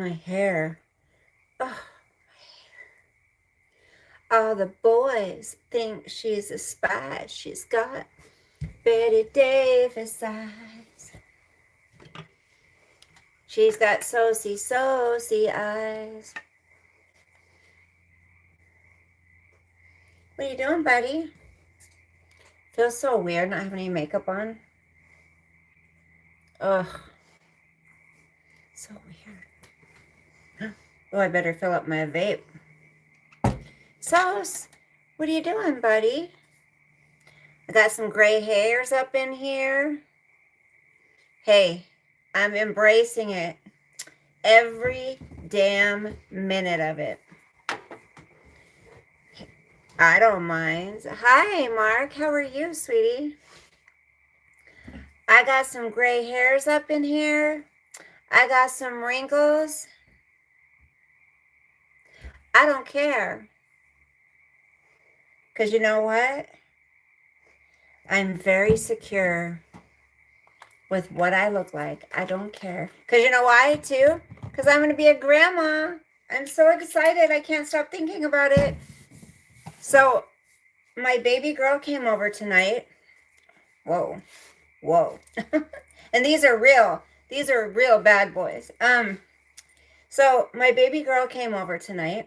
my hair. Oh, all the boys think she's a spy. She's got Betty Davis eyes. She's got saucy eyes. What are you doing, buddy? Feels so weird not having any makeup on. Ugh. So weird. Oh, I better fill up my vape. Sauce, what are you doing, buddy? I got some gray hairs up in here. Hey, I'm embracing it. Every damn minute of it. I don't mind. Hi, Mark. How are you, sweetie? I got some gray hairs up in here. I got some wrinkles. I don't care. Because you know what? I'm very secure with what I look like. I don't care. Because you know why, too? Because I'm going to be a grandma. I'm so excited. I can't stop thinking about it. So, my baby girl came over tonight. Whoa. And these are real bad boys. So my baby girl came over tonight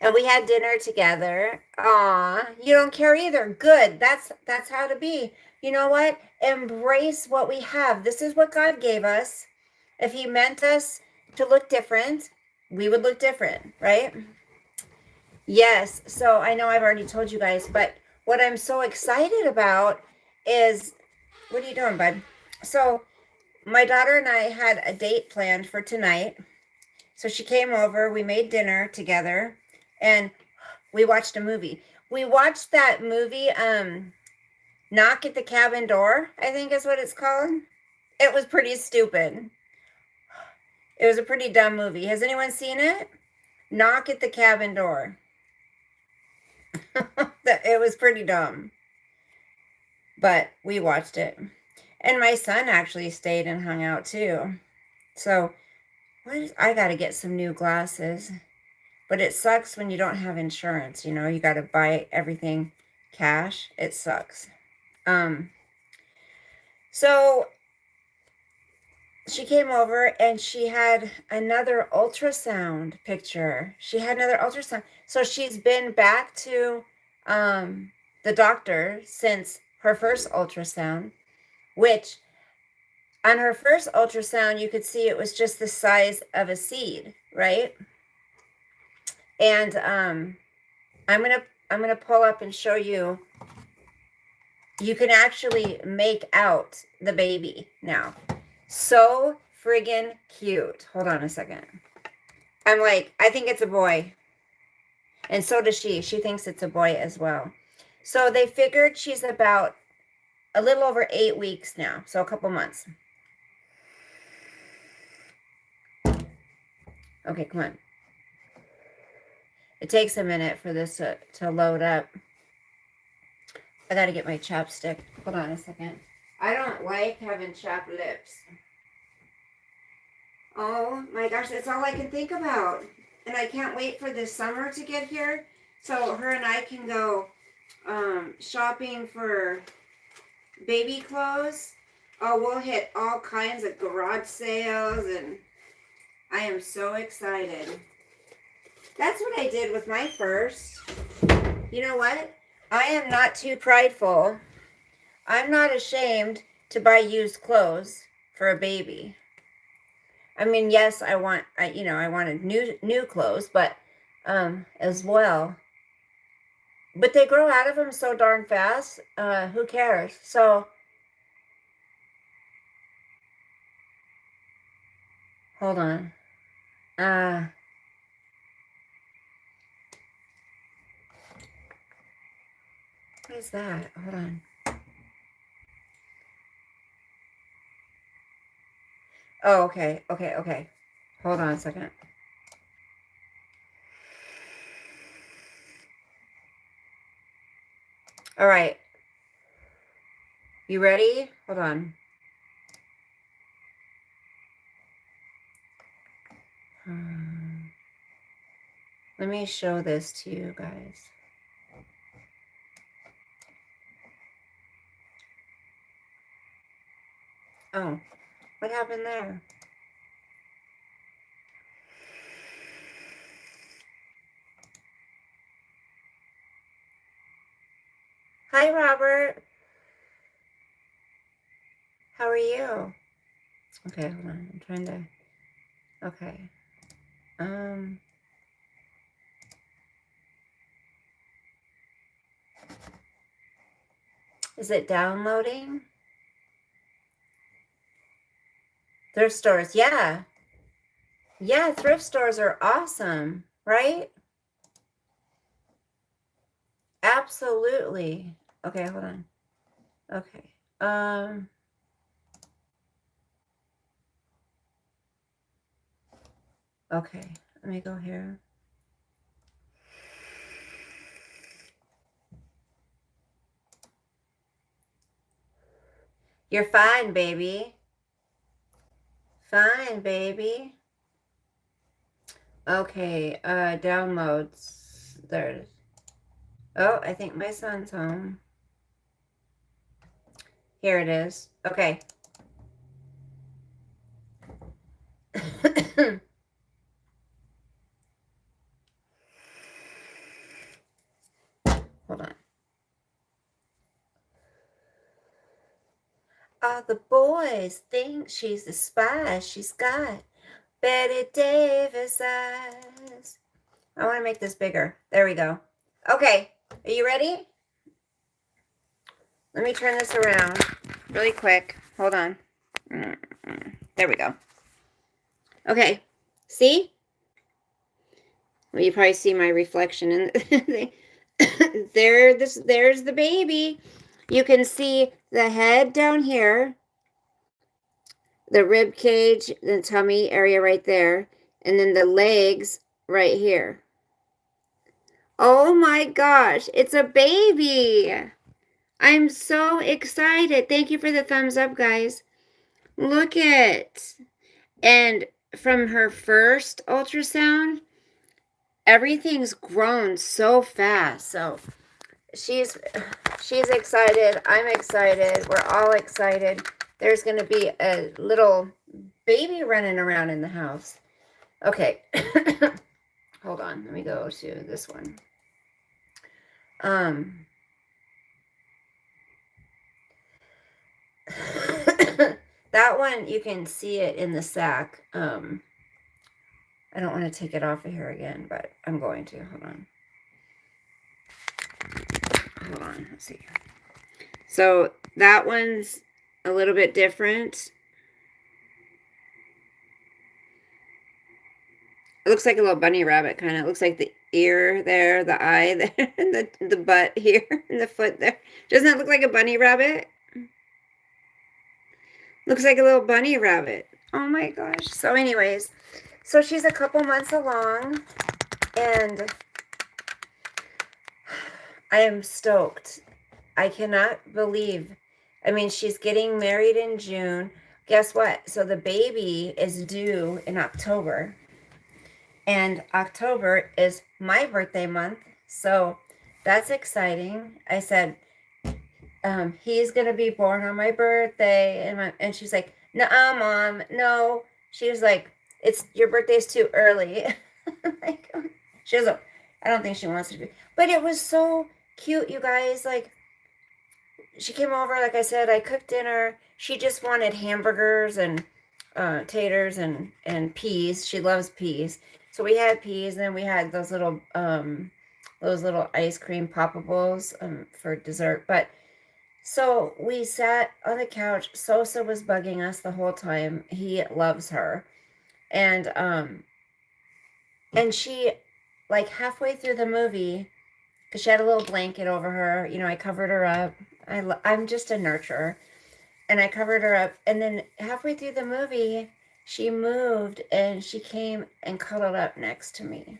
and we had dinner together. Aw, you don't care either. Good. That's how to be. You know what? Embrace what we have. This is what God gave us. If he meant us to look different, we would look different, right? Yes. So I know I've already told you guys, but what I'm so excited about is, what are you doing, bud? So my daughter and I had a date planned for tonight. So she came over, we made dinner together, and we watched a movie. We watched that movie, Knock at the Cabin Door, I think is what it's called. It was pretty stupid. It was a pretty dumb movie. Has anyone seen it? Knock at the Cabin Door. It was pretty dumb. But we watched it. And my son actually stayed and hung out too. So I got to get some new glasses. But it sucks when you don't have insurance, you know, you got to buy everything cash. It sucks. So she came over and she had another ultrasound picture. She had another ultrasound. So she's been back to the doctor since her first ultrasound, which on her first ultrasound, you could see it was just the size of a seed, right? And I'm gonna pull up and show you. You can actually make out the baby now. So friggin' cute. Hold on a second. I'm like, I think it's a boy. And so does she. She thinks it's a boy as well. So they figured she's about a little over 8 weeks now. So a couple months. Okay, come on. It takes a minute for this to load up. I got to get my chapstick. Hold on a second. I don't like having chapped lips. Oh my gosh, that's all I can think about. And I can't wait for this summer to get here so her and I can go shopping for baby clothes. Oh, we'll hit all kinds of garage sales and I am so excited. That's what I did with my first. You know what? I am not too prideful. I'm not ashamed to buy used clothes for a baby. I mean, yes, I wanted new clothes, but as well. But they grow out of them so darn fast. Who cares? So hold on. What is that? Hold on. Oh, okay. Hold on a second. All right. You ready? Hold on. Let me show this to you guys. Oh, what happened there? Hi, Robert. How are you? Okay, hold on. I'm trying to... Okay. Is it downloading? Thrift stores, yeah. Yeah, thrift stores are awesome, right? Absolutely. Okay, hold on. Okay. Okay, let me go here. You're fine, baby. Fine, baby. Okay, downloads. There's... Oh, I think my son's home. Here it is. Okay. Hold on. All the boys think she's the spy. She's got Betty Davis eyes. I want to make this bigger. There we go. Okay, are you ready? Let me turn this around really quick. Hold on. There we go. Okay, see? Well, you probably see my reflection in the there's the baby. You can see the head down here, the rib cage, the tummy area right there, and then the legs right here. Oh my gosh, it's a baby. I'm so excited. Thank you for the thumbs up, guys. Look it. And from her first ultrasound, everything's grown so fast. So she's excited. I'm excited. We're all excited. There's going to be a little baby running around in the house. Okay. Hold on. Let me go to this one. That one, you can see it in the sack. I don't want to take it off of here again, but I'm going to. Hold on. Let's see. So that one's a little bit different. It looks like a little bunny rabbit, kind of. It looks like the ear there, the eye there, and the butt here, and the foot there. Doesn't that look like a bunny rabbit? Looks like a little bunny rabbit. Oh my gosh. So anyways, so she's a couple months along, and I am stoked. I cannot believe. I mean, she's getting married in June. Guess what? So the baby is due in October. And October is my birthday month. So that's exciting. I said, he's going to be born on my birthday. And she's like, nuh-uh, Mom. No. She was like, your birthday's too early. Like, she doesn't, I don't think she wants to be. But it was so cute, you guys. Like, she came over, like I said, I cooked dinner. She just wanted hamburgers and taters and peas. She loves peas. So we had peas, and then we had those little ice cream poppables for dessert. But so we sat on the couch. Sosa was bugging us the whole time. He loves her. And she, like halfway through the movie, because she had a little blanket over her, I covered her up. I'm just a nurturer. And I covered her up. And then halfway through the movie, she moved and she came and cuddled up next to me.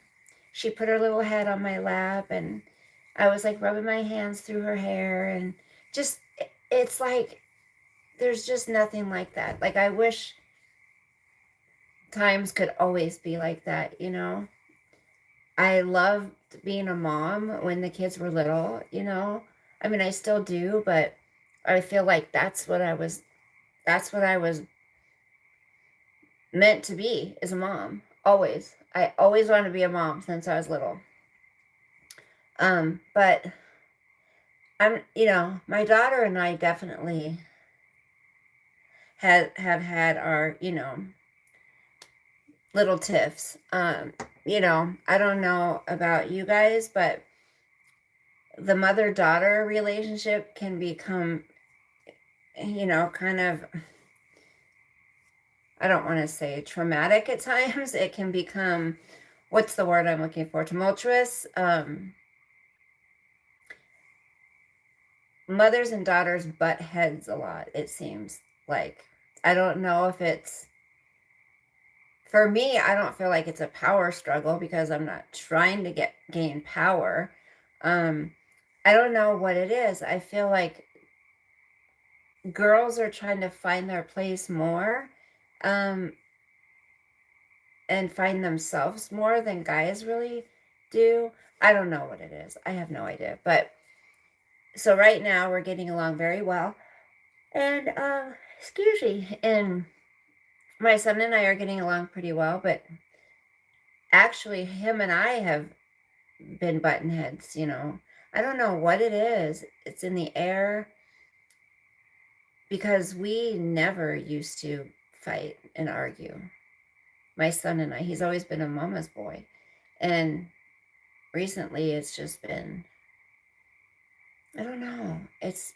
She put her little head on my lap, and I was like rubbing my hands through her hair, and just, it's like, there's just nothing like that. Like, I wish times could always be like that, you know. I loved being a mom when the kids were little, you know. I mean, I still do, but I feel like that's what I was meant to be, as a mom. Always. I always wanted to be a mom since I was little. But you know, my daughter and I definitely have had our, you know, little tiffs. You know, I don't know about you guys, but the mother-daughter relationship can become, you know, kind of, I don't want to say traumatic at times. It can become, what's the word I'm looking for? Tumultuous. Mothers and daughters butt heads a lot, it seems like. I don't know if it's, for me, I don't feel like it's a power struggle because I'm not trying to gain power. I don't know what it is. I feel like girls are trying to find their place more, and find themselves more than guys really do. I don't know what it is. I have no idea. But so right now we're getting along very well. And excuse me. And my son and I are getting along pretty well, but actually him and I have been button heads, you know. I don't know what it is. It's in the air, because we never used to fight and argue. My son and I, he's always been a mama's boy. And recently it's just been, I don't know. It's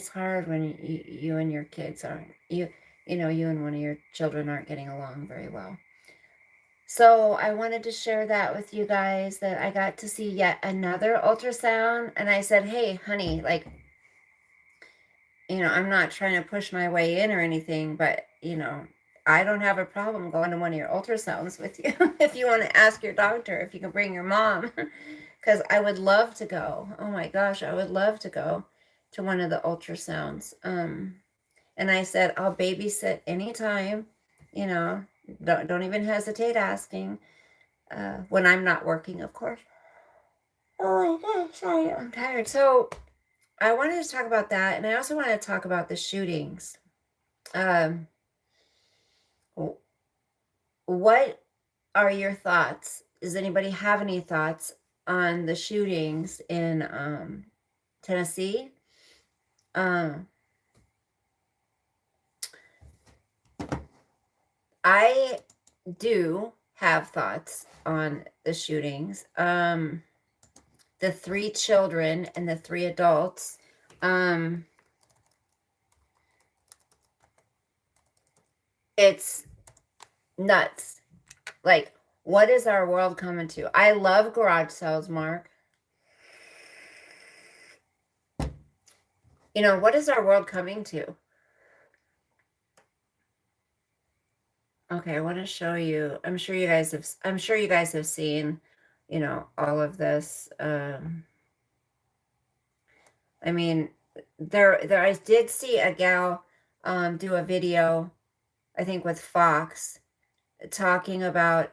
hard when you and your kids aren't, you know, you and one of your children aren't getting along very well. So I wanted to share that with you guys, that I got to see yet another ultrasound. And I said, hey, honey, like, you know, I'm not trying to push my way in or anything, but, you know, I don't have a problem going to one of your ultrasounds with you. If you want to ask your doctor if you can bring your mom, because I would love to go. Oh my gosh, I would love to go to one of the ultrasounds. And I said, I'll babysit anytime, you know, don't even hesitate asking, when I'm not working, of course. Oh my gosh, sorry, I'm tired. So I wanted to talk about that, and I also want to talk about the shootings. Um, what are your thoughts? Does anybody have any thoughts on the shootings in Tennessee? I do have thoughts on the shootings. The 3 children and the 3 adults. It's nuts. Like, what is our world coming to? I love garage sales, Mark. You know, what is our world coming to? Okay, I want to show you. I'm sure you guys have seen, you know, all of this. I mean, I did see a gal do a video, I think with Fox, talking about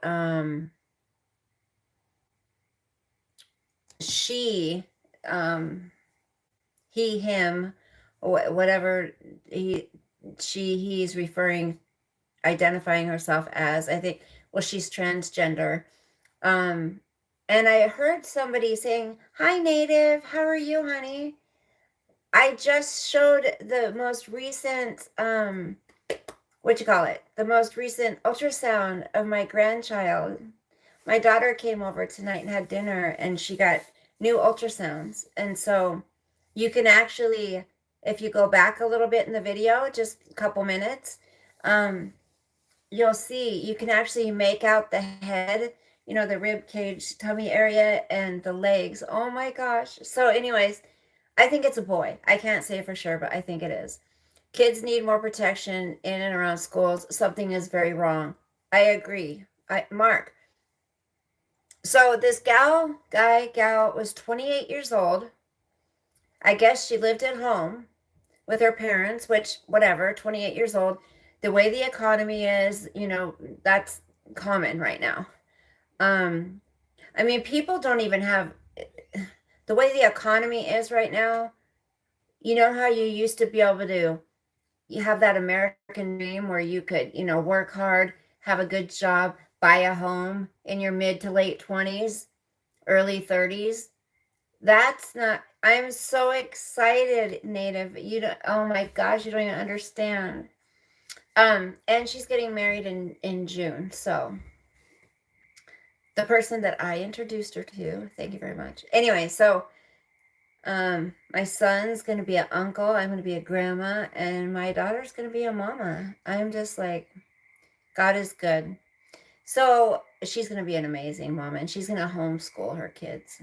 she, he, him, whatever he's identifying herself as. I think, well, she's transgender. And I heard somebody saying, "Hi, Native, how are you, honey?" I just showed the most recent, the most recent ultrasound of my grandchild. My daughter came over tonight and had dinner, and she got new ultrasounds. And so you can actually, if you go back a little bit in the video, just a couple minutes, you'll see, you can actually make out the head, you know, the rib cage, tummy area, and the legs. Oh my gosh. So anyways, I think it's a boy. I can't say for sure, but I think it is. Kids need more protection in and around schools. Something is very wrong. I agree. Mark. So this gal was 28 years old. I guess she lived at home with her parents, which, whatever, 28 years old. the way the economy is, that's common right now. I mean, people don't even have the way the economy is right now. You know how you used to be able to you have that American dream where you could, work hard, have a good job, buy a home in your mid to late 20s, early 30s. That's not, I'm so excited, Native. You don't, oh my gosh, you don't even understand. And she's getting married in June. So the person that I introduced her to, thank you very much. Anyway, so my son's gonna be an uncle, I'm gonna be a grandma, and my daughter's gonna be a mama. I'm just like, God is good. So she's gonna be an amazing mama, and she's gonna homeschool her kids.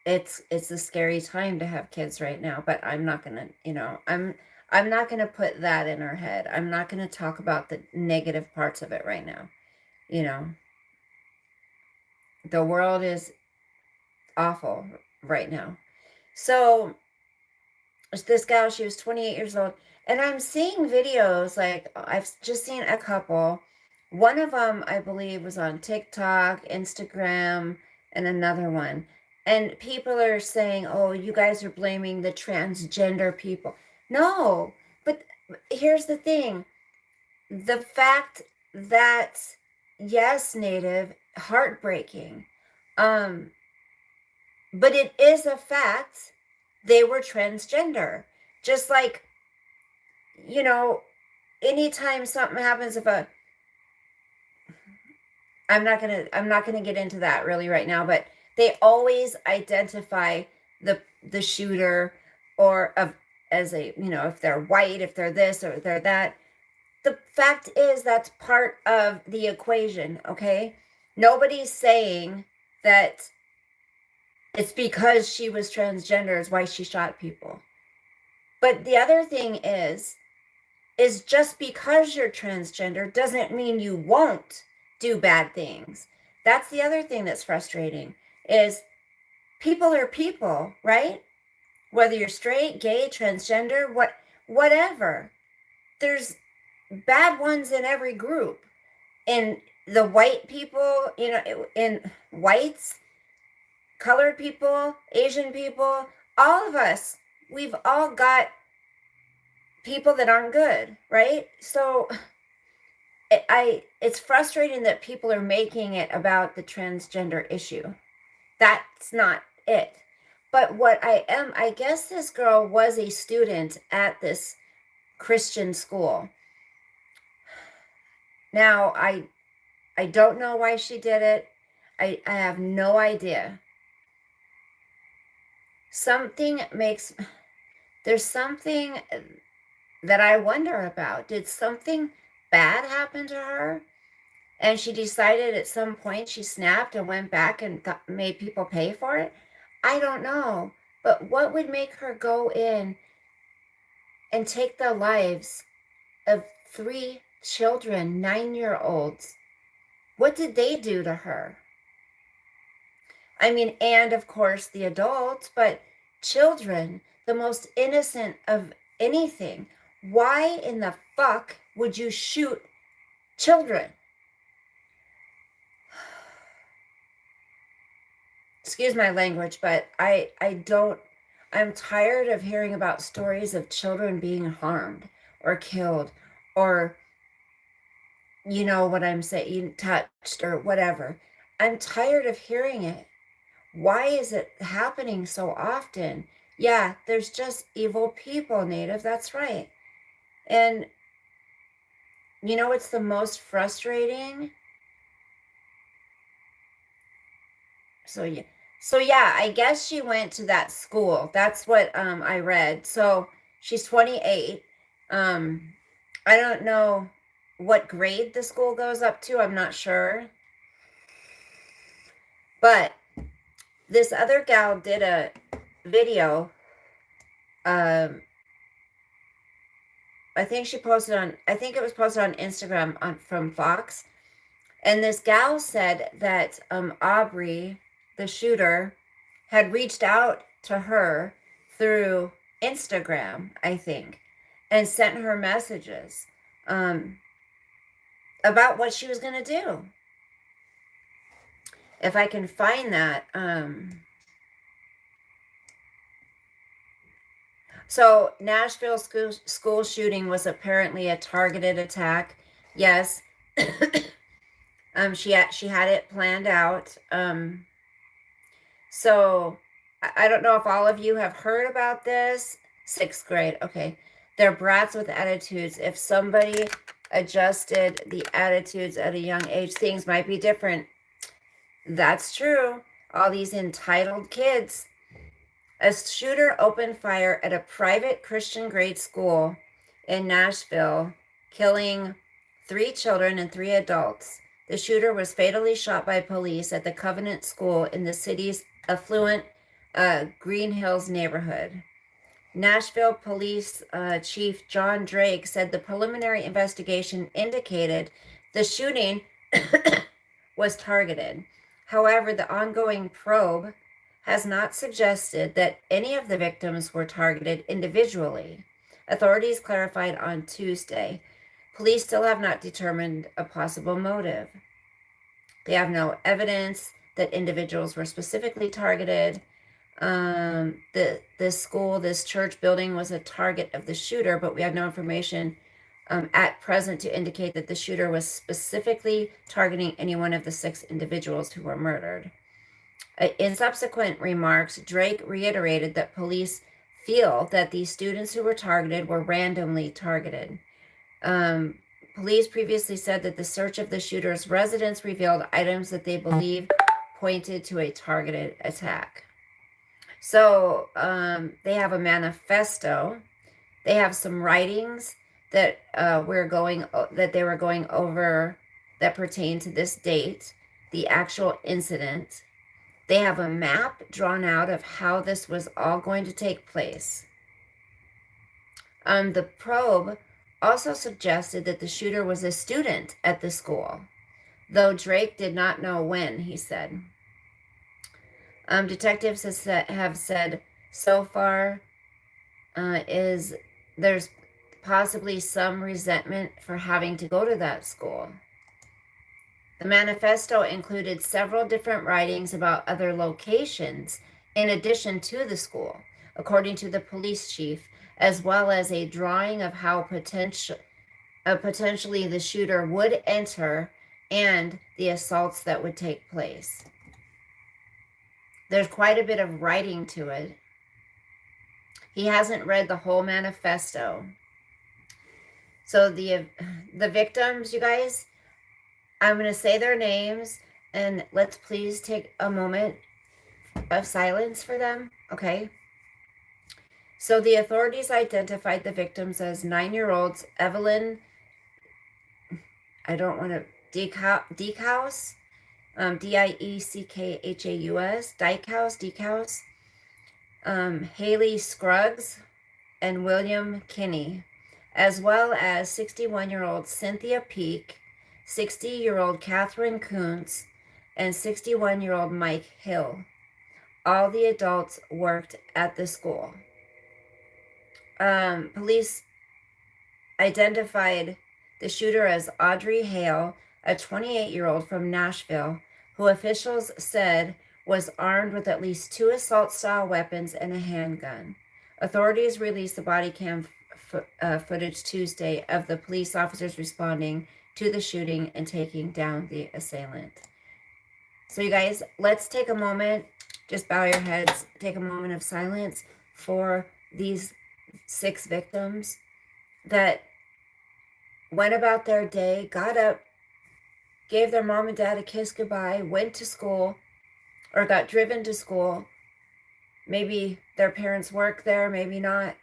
It's a scary time to have kids right now, but I'm not gonna, I'm not gonna put that in her head. I'm not gonna talk about the negative parts of it right now. The world is awful right now. So this gal, she was 28 years old, and I'm seeing videos, like I've just seen a couple. One of them, I believe, was on TikTok, Instagram, and another one. And people are saying, oh, you guys are blaming the transgender people. No, but here's the thing. The fact that, yes, Native, heartbreaking. But it is a fact they were transgender. Just like, anytime something happens, I'm not gonna get into that really right now, but they always identify the shooter as a, if they're white, if they're this or they're that. The fact is that's part of the equation, okay? Nobody's saying that it's because she was transgender is why she shot people. But the other thing is just because you're transgender doesn't mean you won't do bad things. That's the other thing that's frustrating is people are people, right? Whether you're straight, gay, transgender, whatever. There's bad ones in every group. In the white people, in whites, colored people, Asian people, all of us, we've all got people that aren't good, right? So it's frustrating that people are making it about the transgender issue. That's not it. But what I guess this girl was a student at this Christian school. Now, I don't know why she did it. I have no idea. There's something that I wonder about. Did something bad happen to her? And she decided at some point she snapped and went back and made people pay for it? I don't know. But what would make her go in and take the lives of 3 children, 9-year-olds? What did they do to her? I mean, and of course the adults, but children, the most innocent of anything. Why in the fuck would you shoot children? Excuse my language, but I'm tired of hearing about stories of children being harmed or killed or, you know what I'm saying, touched or whatever. I'm tired of hearing it. Why is it happening so often? Yeah, there's just evil people, Native. That's right. And you know what's the most frustrating? So yeah, I guess she went to that school. That's what I read. So she's 28. I don't know what grade the school goes up to. I'm not sure. But this other gal did a video. I think it was posted on Instagram from Fox. And this gal said that Aubrey, the shooter, had reached out to her through Instagram, I think. and sent her messages about what she was going to do. If I can find that. So Nashville school shooting was apparently a targeted attack. Yes. She had it planned out. So I don't know if all of you have heard about this. 6th grade. Okay. They're brats with attitudes. If somebody adjusted the attitudes at a young age, things might be different. That's true. All these entitled kids. A shooter opened fire at a private Christian grade school in Nashville, killing 3 children and 3 adults. The shooter was fatally shot by police at the Covenant School in the city's affluent Green Hills neighborhood. Nashville Police Chief John Drake said the preliminary investigation indicated the shooting was targeted. However, the ongoing probe has not suggested that any of the victims were targeted individually. Authorities clarified on Tuesday. Police still have not determined a possible motive. They have no evidence that individuals were specifically targeted. This school, this church building was a target of the shooter, but we have no information at present to indicate that the shooter was specifically targeting any one of the 6 individuals who were murdered. In subsequent remarks, Drake reiterated that police feel that the students who were targeted were randomly targeted. Police previously said that the search of the shooter's residence revealed items that they believe pointed to a targeted attack. So they have a manifesto. They have some writings that they were going over that pertain to this date, the actual incident. They have a map drawn out of how this was all going to take place. The probe also suggested that the shooter was a student at the school, though Drake did not know when, he said. Detectives have said so far there's possibly some resentment for having to go to that school. The manifesto included several different writings about other locations in addition to the school, according to the police chief, as well as a drawing of how potentially the shooter would enter and the assaults that would take place. There's quite a bit of writing to it. He hasn't read the whole manifesto. So the victims, you guys, I'm going to say their names, and let's please take a moment of silence for them, okay? So the authorities identified the victims as 9-year-olds Evelyn, I don't want to, Dieckhaus, Dieckhaus, Haley Scruggs, and William Kinney, as well as 61-year-old Cynthia Peak, 60-year-old Catherine Kuntz, and 61-year-old Mike Hill. All the adults worked at the school. Police identified the shooter as Audrey Hale, a 28-year-old from Nashville, who officials said was armed with at least 2 assault-style weapons and a handgun. Authorities released the body cam footage Tuesday of the police officers responding to the shooting and taking down the assailant. So you guys, let's take a moment, just bow your heads, take a moment of silence for these 6 victims that went about their day, got up, gave their mom and dad a kiss goodbye, went to school, or got driven to school. Maybe their parents work there, maybe not.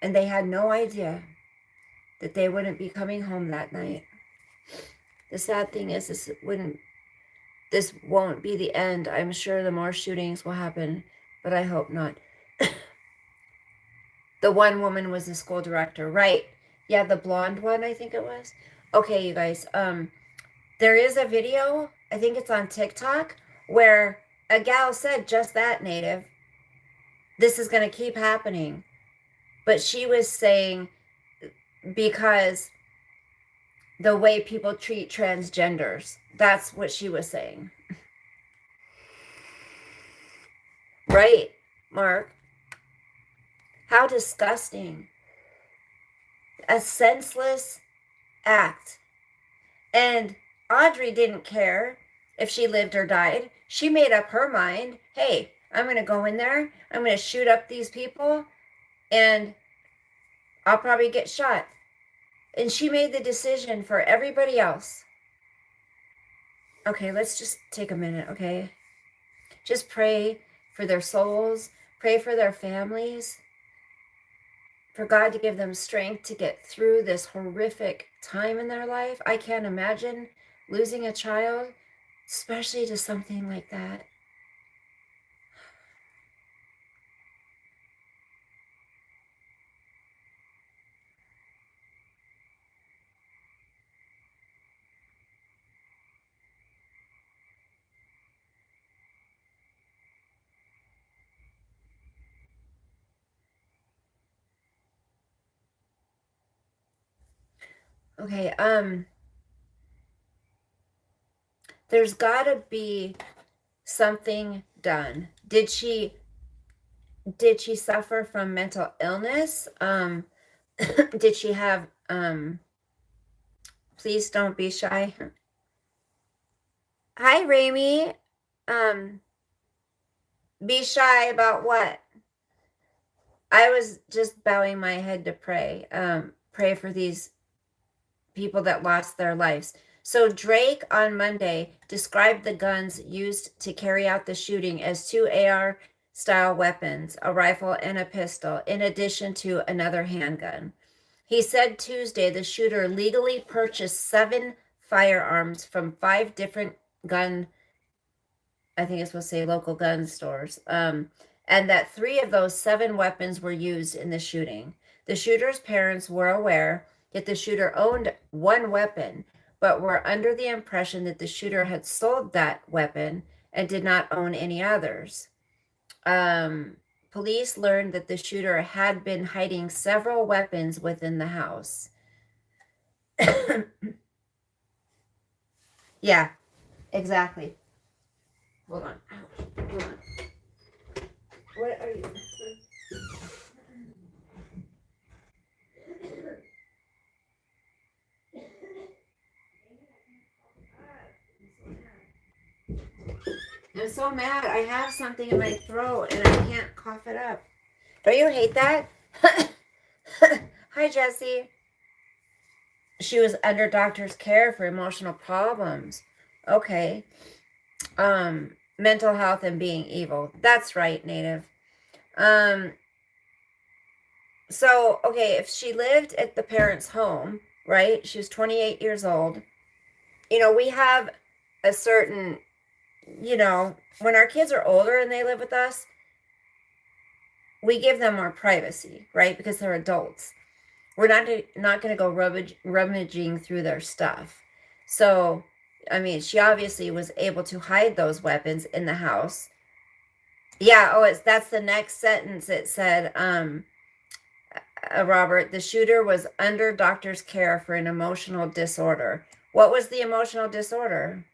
And they had no idea that they wouldn't be coming home that night. The sad thing is this won't be the end. I'm sure the more shootings will happen, but I hope not. The one woman was the school director, right? Yeah, the blonde one, I think it was. Okay, you guys, there is a video, I think it's on TikTok, where a gal said just that, Native. this is going to keep happening. But she was saying because the way people treat transgenders, that's what she was saying. Right, Mark? How disgusting. A senseless act. And Audrey didn't care if she lived or died. She made up her mind. Hey, I'm going to go in there. I'm going to shoot up these people and I'll probably get shot. And she made the decision for everybody else. Okay, let's just take a minute, okay? Just pray for their souls. Pray for their families. For God to give them strength to get through this horrific time in their life. I can't imagine losing a child, especially to something like that. Okay, there's gotta be something done. Did she suffer from mental illness? Did she have please don't be shy. Hi, Rami. Be shy about what? I was just bowing my head to pray. Pray for these people that lost their lives. So Drake on Monday described the guns used to carry out the shooting as 2 AR-style weapons, a rifle and a pistol, in addition to another handgun. He said Tuesday the shooter legally purchased 7 firearms from 5 different I think it's supposed to say local gun stores, and that 3 of those 7 weapons were used in the shooting. The shooter's parents were aware that the shooter owned 1 weapon, but were under the impression that the shooter had sold that weapon and did not own any others. Police learned that the shooter had been hiding several weapons within the house. Yeah, exactly. Hold on. Ouch. Hold on. What are you? I'm so mad. I have something in my throat and I can't cough it up. Don't you hate that? Hi, Jesse. She was under doctor's care for emotional problems. Okay. Mental health and being evil. That's right, Native. So, okay, if she lived at the parents' home, right? She was 28 years old. You know, we have a certain, when our kids are older and they live with us, we give them more privacy, right? Because they're adults. We're not going to go rummaging through their stuff. So, I mean, she obviously was able to hide those weapons in the house. Yeah, that's the next sentence. It said, Robert, the shooter was under doctor's care for an emotional disorder. What was the emotional disorder?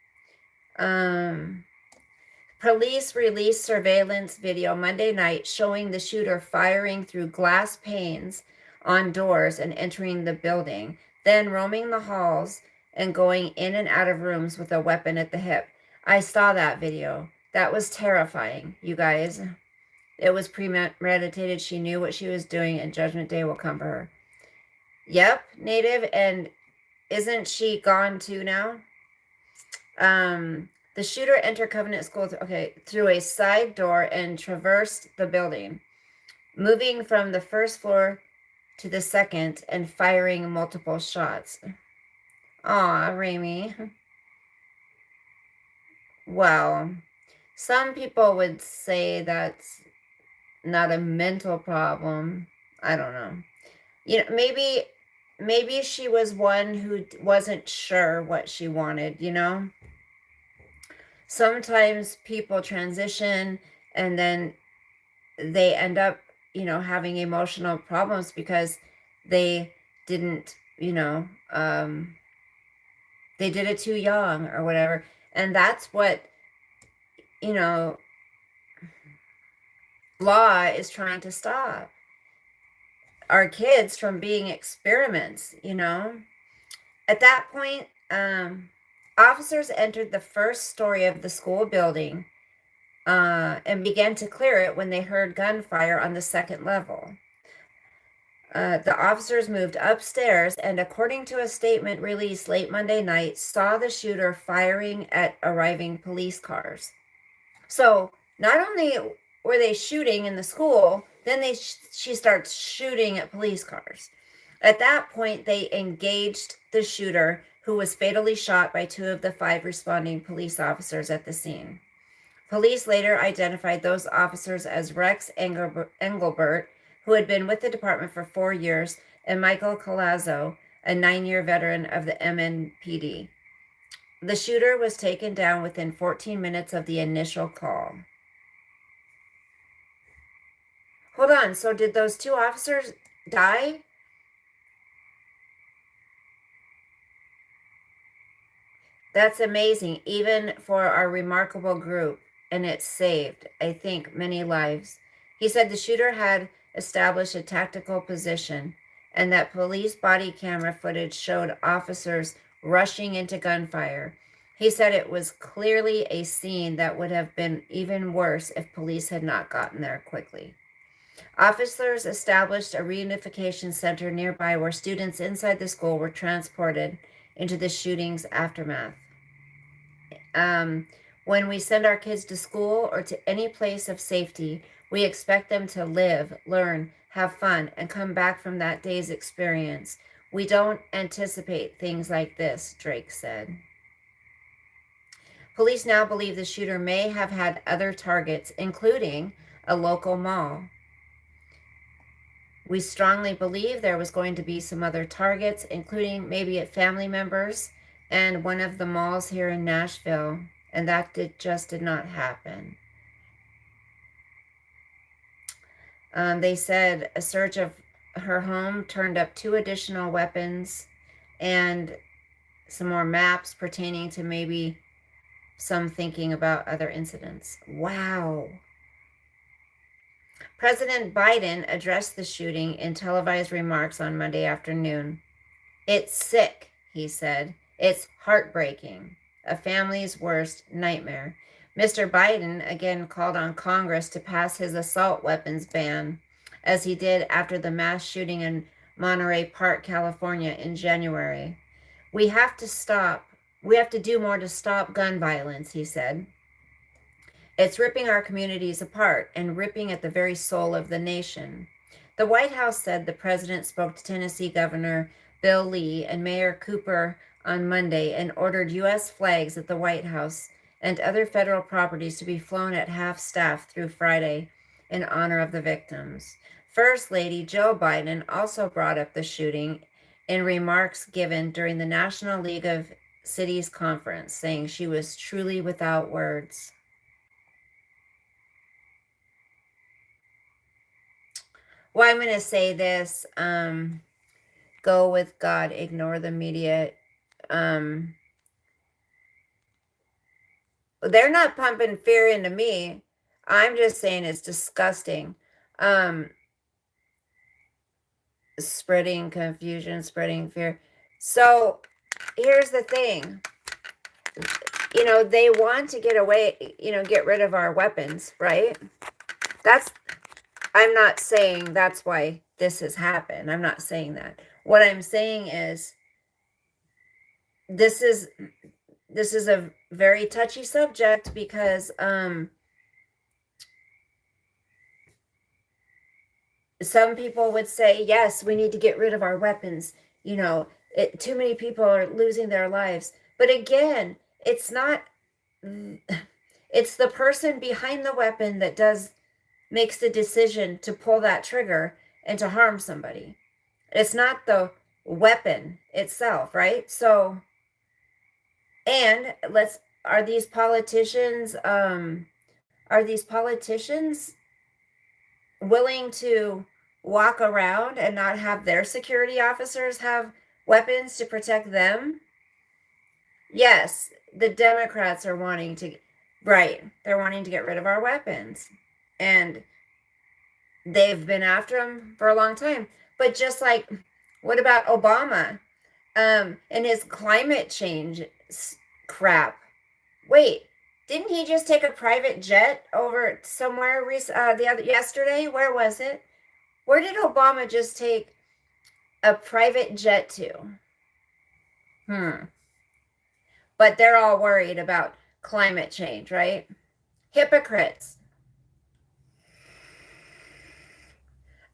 Police released surveillance video Monday night showing the shooter firing through glass panes on doors and entering the building, then roaming the halls and going in and out of rooms with a weapon at the hip. I saw that video. That was terrifying, you guys. It was premeditated. She knew what she was doing, and Judgment Day will come for her. Yep, Native. And isn't she gone too now? The shooter entered Covenant School through a side door and traversed the building, moving from the first floor to the second and firing multiple shots. Aw, Rami. Well, some people would say that's not a mental problem. I don't know. Maybe she was one who wasn't sure what she wanted, Sometimes people transition and then they end up, having emotional problems because they didn't, they did it too young or whatever. And that's what, you know, law is trying to stop our kids from being experiments. At that point, officers entered the first story of the school building and began to clear it when they heard gunfire on the second level. The officers moved upstairs and, according to a statement released late Monday night, saw the shooter firing at arriving police cars. So not only were they shooting in the school, then she starts shooting at police cars. At that point, they engaged the shooter, who was fatally shot by 2 of the 5 responding police officers at the scene. Police later identified those officers as Rex Engelbert, who had been with the department for 4 years, and Michael Collazo, a 9-year veteran of the MNPD. The shooter was taken down within 14 minutes of the initial call. Hold on, so did those 2 officers die? That's amazing, even for our remarkable group, and it saved, I think, many lives. He said the shooter had established a tactical position and that police body camera footage showed officers rushing into gunfire. He said it was clearly a scene that would have been even worse if police had not gotten there quickly. Officers established a reunification center nearby where students inside the school were transported into the shooting's aftermath. When we send our kids to school or to any place of safety, we expect them to live, learn, have fun, and come back from that day's experience. We don't anticipate things like this, Drake said. Police now believe the shooter may have had other targets, including a local mall. We strongly believe there was going to be some other targets, including maybe family members and one of the malls here in Nashville, and that just did not happen. They said a search of her home turned up 2 additional weapons and some more maps pertaining to maybe some thinking about other incidents. Wow. President Biden addressed the shooting in televised remarks on Monday afternoon. It's sick, he said. It's heartbreaking. A family's worst nightmare. Mr. Biden again called on Congress to pass his assault weapons ban, as he did after the mass shooting in Monterey Park, California in January. We have to do more to stop gun violence, he said. It's ripping our communities apart and ripping at the very soul of the nation. The White House said the president spoke to Tennessee Governor Bill Lee and Mayor Cooper on Monday and ordered U.S. flags at the White House and other federal properties to be flown at half-staff through Friday in honor of the victims. First Lady Jill Biden also brought up the shooting in remarks given during the National League of Cities conference, saying she was truly without words. Well, I'm going to say this, go with God, ignore the media. They're not pumping fear into me. I'm just saying it's disgusting. Spreading confusion, spreading fear. So here's the thing. They want to get away, get rid of our weapons, right? I'm not saying that's why this has happened. I'm not saying that. What I'm saying is this is a very touchy subject because some people would say, yes, we need to get rid of our weapons. Too many people are losing their lives. But again, it's not, it's the person behind the weapon that makes the decision to pull that trigger and to harm somebody. It's not the weapon itself, right? So, and are these politicians willing to walk around and not have their security officers have weapons to protect them. Yes, the Democrats are wanting to, right, they're wanting to get rid of our weapons. And they've been after them for a long time. But just like, what about Obama and his climate change crap? Wait, didn't he just take a private jet over somewhere yesterday? Where was it? Where did Obama just take a private jet to? But they're all worried about climate change, right? Hypocrites.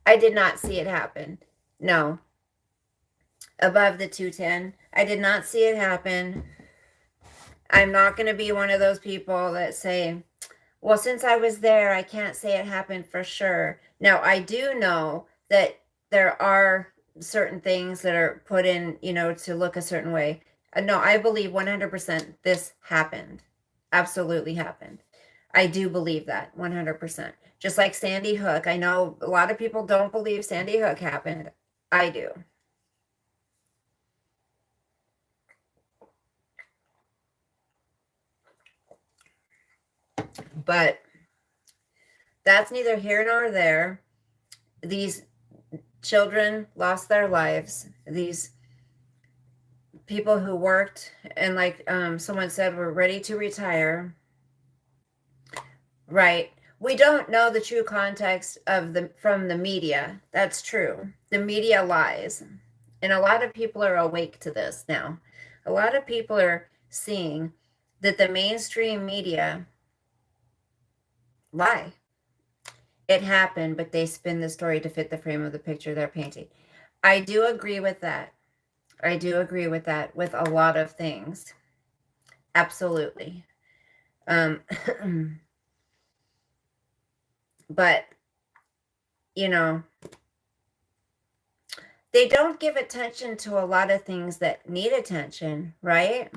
I did not see it happen. No. Above the 210. I did not see it happen. I'm not going to be one of those people that say, well, since I was there, I can't say it happened for sure. Now, I do know that there are certain things that are put in, to look a certain way. No, I believe 100% this happened. Absolutely happened. I do believe that 100%. Just like Sandy Hook. I know a lot of people don't believe Sandy Hook happened. I do. But that's neither here nor there. These children lost their lives. These people who worked and, like someone said, were ready to retire. Right. We don't know the true context from the media. That's true. The media lies. And a lot of people are awake to this now. A lot of people are seeing that the mainstream media lie. It happened, but they spin the story to fit the frame of the picture they're painting. I do agree with that. I do agree with that with a lot of things. Absolutely. But, they don't give attention to a lot of things that need attention, right?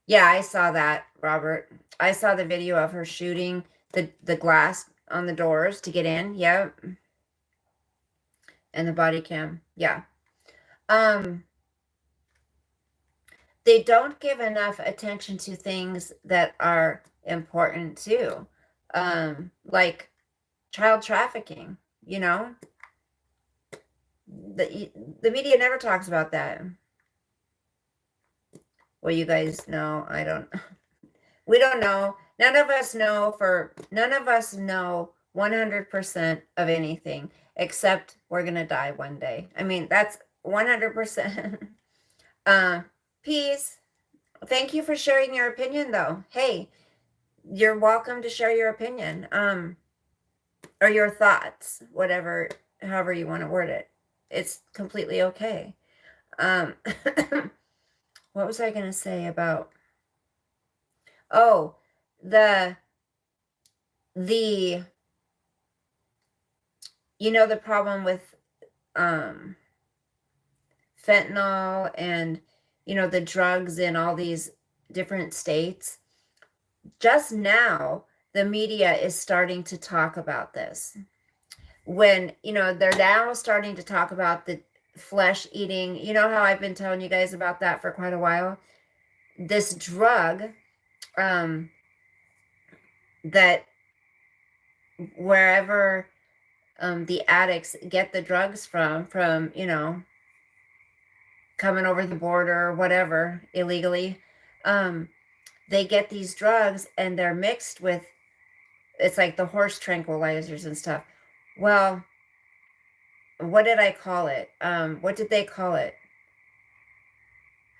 Yeah, I saw that, Robert. I saw the video of her shooting the glass on the doors to get in. Yep. And the body cam. Yeah. They don't give enough attention to things that are important too. Like child trafficking, the media never talks about that. Well, you guys know, we don't know. None of us know 100% of anything, except we're going to die one day. I mean, that's 100%. Peace. Thank you for sharing your opinion, though. Hey, you're welcome to share your opinion, or your thoughts, however you want to word it. It's completely okay. What was I going to say about, the problem with fentanyl and the drugs in all these different states. Just now the media is starting to talk about this, when they're now starting to talk about the flesh eating. How I've been telling you guys about that for quite a while. This drug that wherever the addicts get the drugs from coming over the border or whatever illegally, they get these drugs and they're mixed with, it's like the horse tranquilizers and stuff. Well, what did I call it? What did they call it?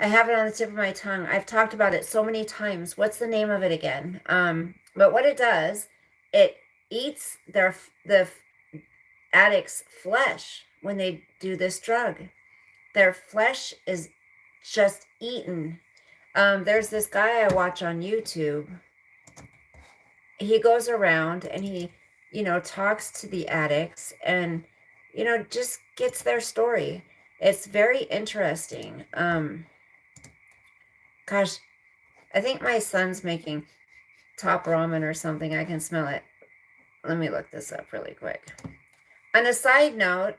I have it on the tip of my tongue. I've talked about it so many times. What's the name of it again? But what it does, it eats the addict's flesh when they do this drug. Their flesh is just eaten. There's this guy I watch on YouTube. He goes around and he, talks to the addicts and, just gets their story. It's very interesting. Gosh, I think my son's making top ramen or something. I can smell it. let me look this up really quick. On a side note,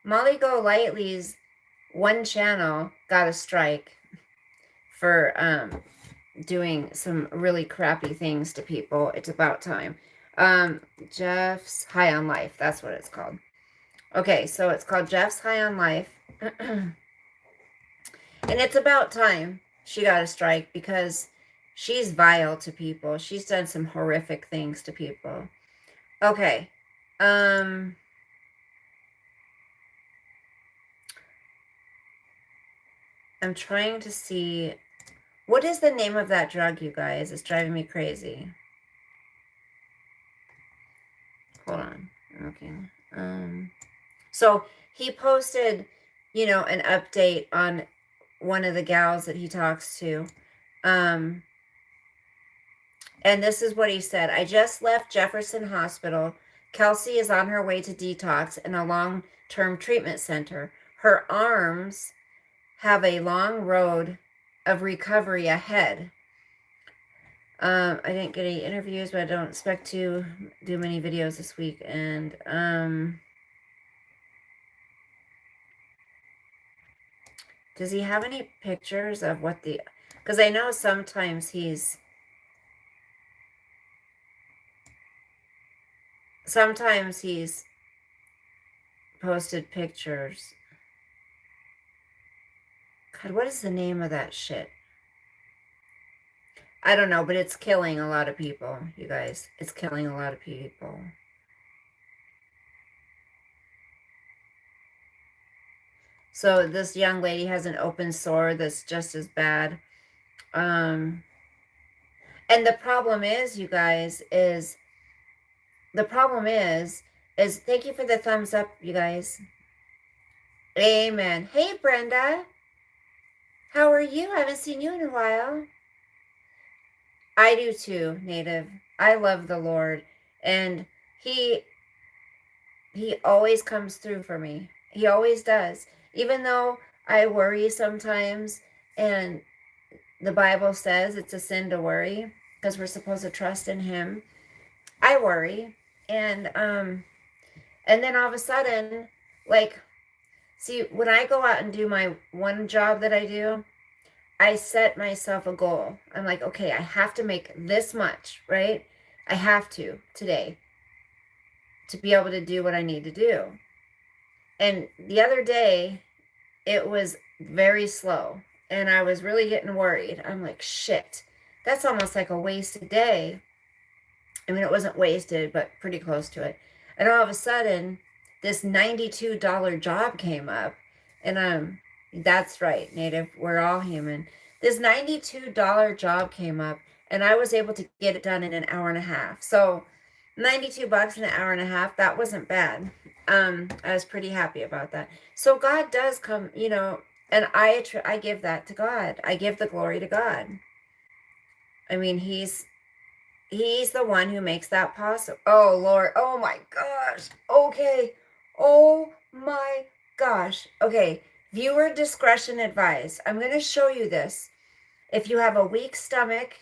Molly Golightly's one channel got a strike for doing some really crappy things to people. It's about time. Jeff's High on Life. That's what it's called. Okay, so it's called Jeff's High on Life. And it's about time she got a strike because she's vile to people. She's done some horrific things to people. Okay. I'm trying to see, what is the name of that drug, you guys? It's driving me crazy. Hold on. I'm looking. So he posted, you know, an update on one of the gals that he talks to. And this is what he said. I just left Jefferson Hospital. Kelsey is on her way to detox in a long-term treatment center. Her arms have a long road of recovery ahead. I didn't get any interviews, but I don't expect to do many videos this week. And does he have any pictures of what the... Because I know sometimes he's posted pictures. God, what is the name of that shit? I don't know, but it's killing a lot of people, you guys. It's killing a lot of people. So this young lady has an open sore that's just as bad. And the problem is, you guys, thank you for the thumbs up, you guys. Amen. Hey, Brenda. How are you? I haven't seen you in a while. I do too, Native. I love the Lord. And he always comes through for me. He always does. Even though I worry sometimes, and the Bible says it's a sin to worry because we're supposed to trust in him. I worry. And then all of a sudden, like, see, when I go out and do my one job that I do, I set myself a goal. I'm like, okay, I have to make this much, right? I have to today to be able to do what I need to do. And the other day, it was very slow. And I was really getting worried. I'm like, shit, that's almost like a wasted day. I mean, it wasn't wasted, but pretty close to it. And all of a sudden, this $92 job came up. And that's right, Native, we're all human. This $92 job came up, and I was able to get it done in an hour and a half. So $92 in an hour and a half, that wasn't bad. I was pretty happy about that. So God does come, you know, and I give that to God. I give the glory to God. I mean, he's the one who makes that possible. Oh, Lord. Oh, my gosh. Okay. Oh, my gosh. Okay. Viewer discretion advised. I'm going to show you this. If you have a weak stomach,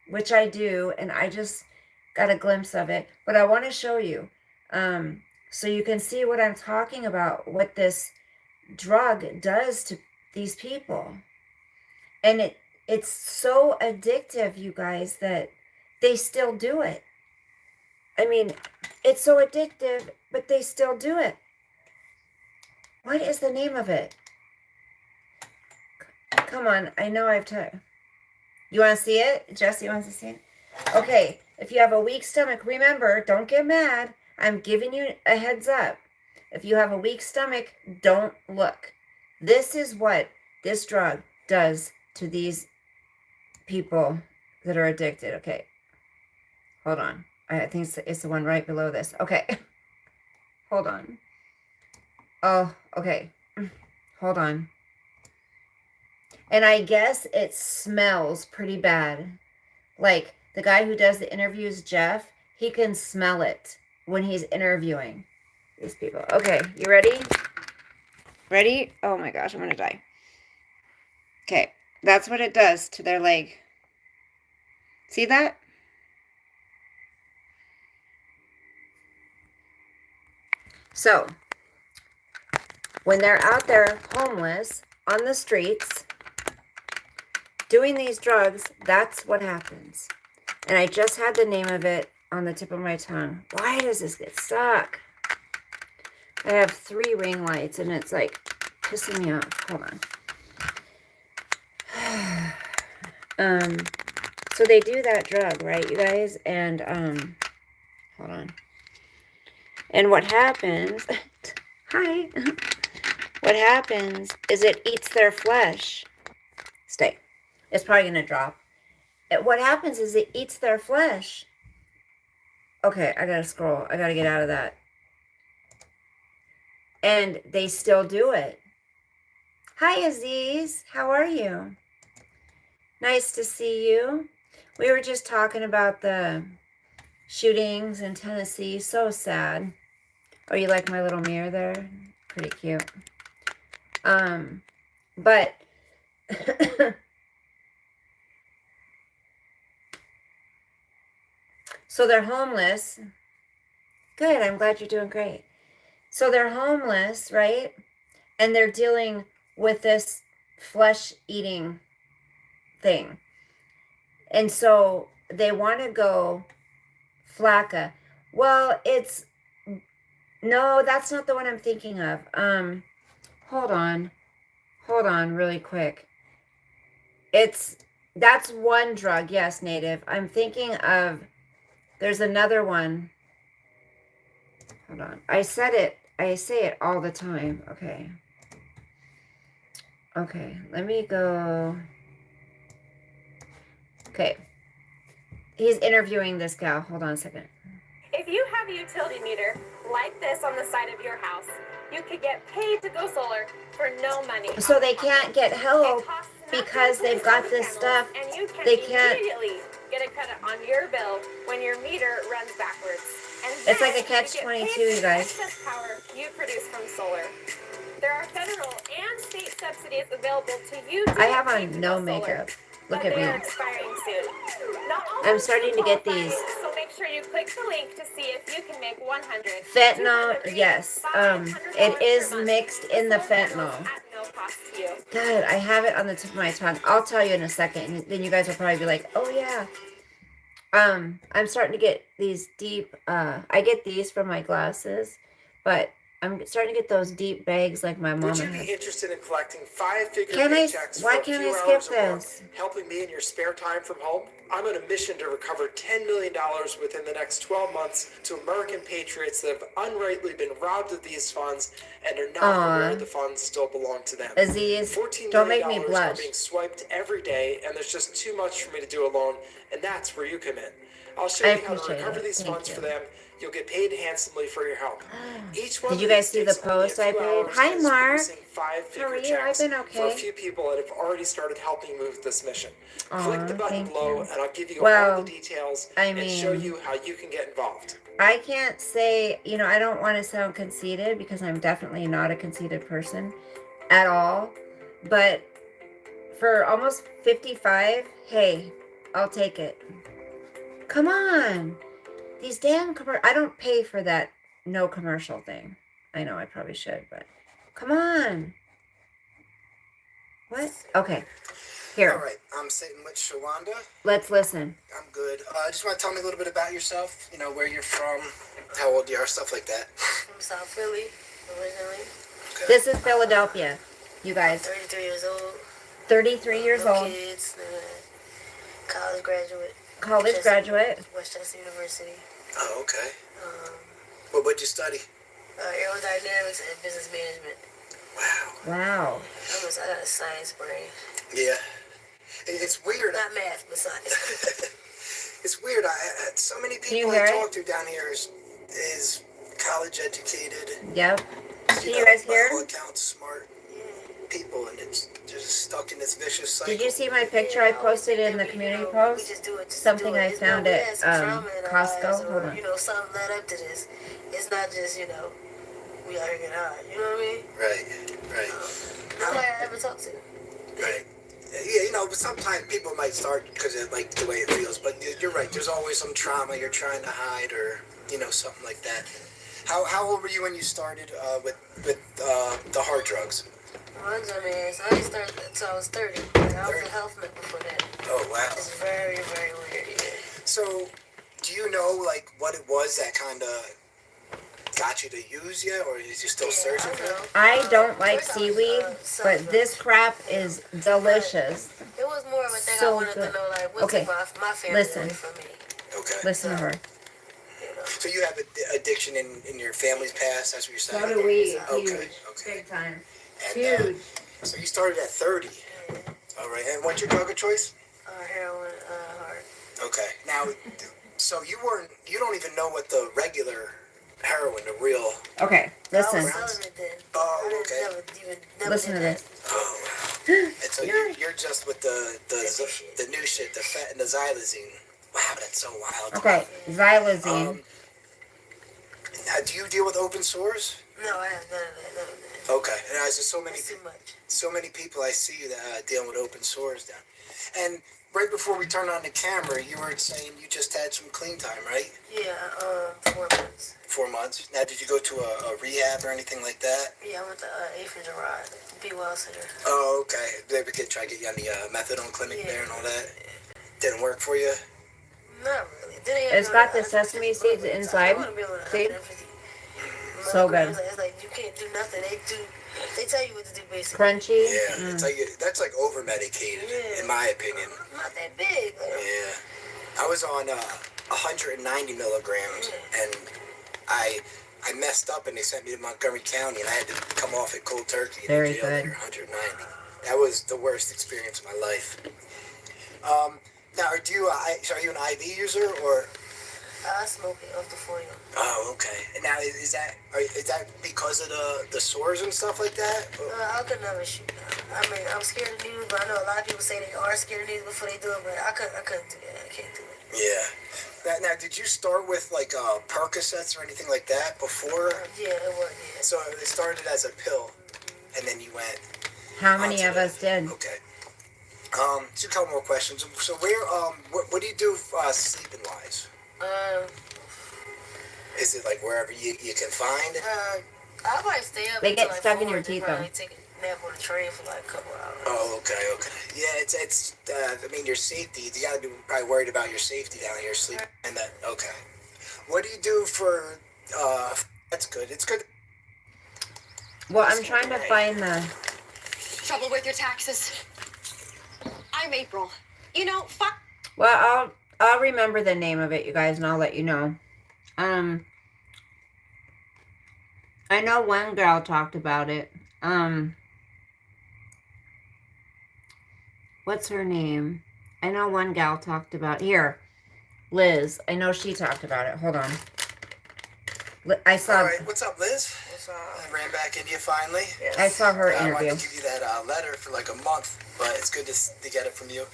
which I do, and I just got a glimpse of it, but I want to show you so you can see what I'm talking about, what this drug does to these people. And it's so addictive, you guys, that they still do it. I mean, it's so addictive, but they still do it. What is the name of it? Come on, I know I've tried. You want to see it? Jesse wants to see it? Okay, if you have a weak stomach, remember, don't get mad. I'm giving you a heads up. If you have a weak stomach, don't look. This is what this drug does to these people that are addicted. Okay, hold on. I think it's the one right below this. Okay, hold on. Oh, okay. Hold on. And I guess it smells pretty bad. Like the guy who does the interviews, Jeff, he can smell it when he's interviewing these people. Okay, you ready? Ready? Oh my gosh, I'm going to die. Okay, that's what it does to their leg. See that? So, when they're out there homeless on the streets doing these drugs, that's what happens. And I just had the name of it on the tip of my tongue. Why does this get stuck? I have 3 ring lights and it's like pissing me off. Hold on. So they do that drug, right, you guys? And, hold on. And what happens, hi, what happens is it eats their flesh. Stay. It's probably going to drop. What happens is it eats their flesh. Okay, I got to scroll. I got to get out of that. And they still do it. Hi, Aziz. How are you? Nice to see you. We were just talking about the shootings in Tennessee. So sad. Oh, you like my little mirror there? Pretty cute. But so they're homeless. Good. I'm glad you're doing great. So they're homeless, right? And they're dealing with this flesh-eating thing. And so they want to go Flakka. Well, no, that's not the one I'm thinking of. Hold on really quick. That's one drug. Yes, Native. I'm thinking of, there's another one. Hold on. I say it all the time. Okay, let me go. Okay. He's interviewing this gal. Hold on a second. If you have a utility meter like this on the side of your house, you could get paid to go solar for no money. So they can't get help because they've got this stuff. And you can they can't immediately get a credit on your bill when your meter runs backwards. And it's like a catch-22, you guys. Excess power you produce from solar. There are federal and state subsidies available to you. I have on no makeup. Look at me. Expiring soon. I'm starting to get these. So make sure you click the link to see if you can make 100. Fentanyl, yes. It is mixed in the fentanyl. At no cost to you. God, I have it on the tip of my tongue. I'll tell you in a second, and then you guys will probably be like, "Oh yeah." I'm starting to get these deep. I get these from my glasses, but I'm starting to get those deep bags like my mom. Would you be interested in collecting 5-figure Can I? paychecks Why for a can't few I hours skip a month, this? helping me in your spare time from home? I'm on a mission to recover $10 million within the next 12 months to American patriots that have unrightly been robbed of these funds and are not aware the funds still belong to them. Aziz, $14 don't million make me are blush. being swiped every day, and there's just too much for me to do alone, and that's where you come in. I'll show you how to recover these funds for them. You'll get paid handsomely for your help. Each one Did you guys see the post I made? Hi, Mark. How are you? I've been okay. For a few people that have already started helping move this mission. Click the button thank below, you. and I'll give you Well, all the details I and show mean- you how you can get involved. I can't say, I don't want to sound conceited because I'm definitely not a conceited person at all. But for almost 55, hey, I'll take it. Come on. These damn I don't pay for that no commercial thing. I know I probably should, but come on. What? Okay. Here. All right, I'm sitting with Shawanda. Let's listen. I'm good. Just want to tell me a little bit about yourself. Where you're from, how old you are, stuff like that. From South Philly, originally. Okay. This is Philadelphia, you guys. 33 years old. 33 years No old. kids. College graduate. College graduate. Westchester University. Oh, okay. What'd you study? Aerodynamics and business management. Wow. Wow. I got a science brain. Yeah. It's weird. Not math, but science. It's weird. So many you people hear I it? talk to down here is college educated. Yep. Can you guys hear? By all accounts, smart people, and it's just stuck in this vicious cycle. Did you see my picture I posted in the community post? We just do it. Something I found we at had some trauma in our Costco. lives, Hold or, on. something led up to this. It's not just, we out here getting high. You know what I mean? Right. Nobody I ever talked to. Right. Yeah, but sometimes people might start because of like the way it feels. But you're right. There's always some trauma you're trying to hide, or something like that. How old were you when you started with the hard drugs? Runs, I mean, so I didn't start until I was 30. Like, I was a health nut before that. Oh wow. It's very, very weird, yeah. So, do you know like what it was that kind of got you to use yet, or is you still searching for it? I don't like First I was, seaweed, but celibate. this crap is delicious. It was more of a thing So I wanted good. to know, like, what Okay, took my family listen. away from me. Okay. Listen to her. You know? So you have addiction in your family's past. That's what you're saying. So do we. Okay. Huge. Okay. Big time. And, Huge. so you started at 30. All right. And what's your drug of choice? Heroin, hard. Okay. Now, so you don't even know what the regular heroin, the real. Okay, I listen. was selling it then. Oh, I okay. never Listen did to that. this. Oh, wow. And so you're just with the new shit, the fat and the xylazine. Wow, that's so wild. Okay, xylazine. Now, do you deal with open sores? No, I have none of that. None of that. Okay. And there's just That's too much. so many people I see that dealing with open sores now. And right before we turned on the camera, you were saying you just had some clean time, right? Yeah, 4 months. 4 months. Now, did you go to a rehab or anything like that? Yeah, I went to Afron Gerard, Be Well Center. Oh, okay. They could try to get you on the methadone clinic there and all that. Didn't work for you? Not really. Then they It's got the sesame seeds inside. See? So good. It's like you can't do nothing. They tell you what to do basically. Crunchy. Yeah. It's like that's like over medicated, in my opinion. Not that big. Yeah. I was on 190 milligrams, and I messed up, and they sent me to Montgomery County, and I had to come off it cold turkey. In Very jail good. there, 190. That was the worst experience of my life. Now, are you an IV user or? I smoke it off the 40. Oh, okay. And now is that because of the sores and stuff like that? Or- I could never shoot now. I mean, I'm scared of needles, but I know a lot of people say they are scared of needles before they do it, but I couldn't do that. I can't do it. Yeah. Now, did you start with like Percocets or anything like that before? Yeah, it was. Yeah. So it started as a pill, and then you went. How many onto of the- us did? Okay. Just a couple more questions. So where what do you do sleeping wise? Is it like wherever you can find? I might stay up. They until get like stuck in 4 your and then teeth, probably though. take a nap on the train for like a couple hours. Oh, okay. Yeah, it's. I mean, your safety. You gotta be probably worried about your safety down here, sleep and that. Okay. What do you do for? That's good. It's good. Well, I'm trying to find the. Trouble with your taxes. I'm April. You know, fuck. Well, I'll remember the name of it, you guys, and I'll let you know. I know one girl talked about it. What's her name? I know one gal talked about here. Liz. I know she talked about it. Hold on. I saw. All right. What's up, Liz? It's, I ran back into you finally. I saw her I interview. wanted to give you that letter for like a month, but it's good to get it from you.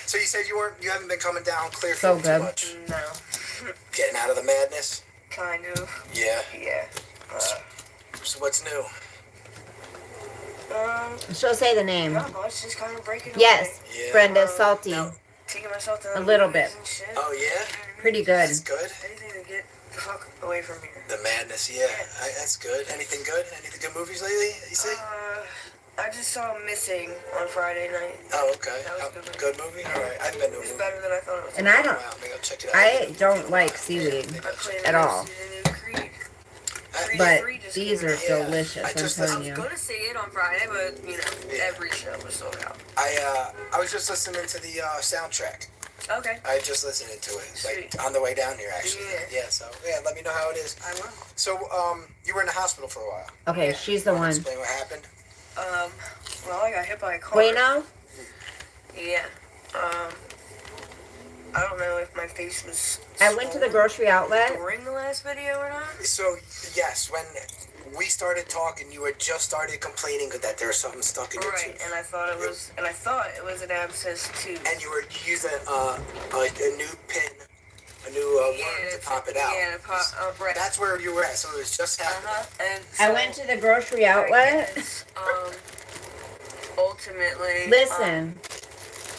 So you said you haven't been coming down Clearfield So too good. much. No, Getting out of the madness. kind of. Yeah. Yeah. So what's new? She'll say the name. It's just kind of breaking. Yes, Yeah. Brenda, salty. No. Taking myself to A little bit. and shit. Oh yeah. Pretty good. That's good. Anything to get the fuck away from here. The madness. Yeah. That's good. Anything good? Anything good movies lately? You see? I just saw Missing on Friday night. Oh, okay. That was a Good movie. All right. I've been to a It's movie. better than I thought it was. And I don't. Wow, maybe I'll check it out. I don't like seaweed at all. But these are Yeah, delicious. I I'm just telling I you. was gonna see it on Friday, but you know, Yeah. every show was sold out. I was just listening to the soundtrack. Okay. I just listening to it, like Sweet. on the way down here, actually. Yeah. So yeah, let me know how it is. I will. So you were in the hospital for a while. Okay, she's the one. Explain what happened. Well, I got hit by a car. Bueno? Yeah. I don't know if my face was. I went to the grocery outlet. during the last video or not. So yes, when we started talking, you had just started complaining that there was something stuck in your Right, tooth, and I thought it was an abscess too. and you were using a new pin, a new worm to pop it out. Yeah, to pop. Right. That's where you were at. So it was just happening. And I so, went to the grocery outlet. yes, ultimately. Listen,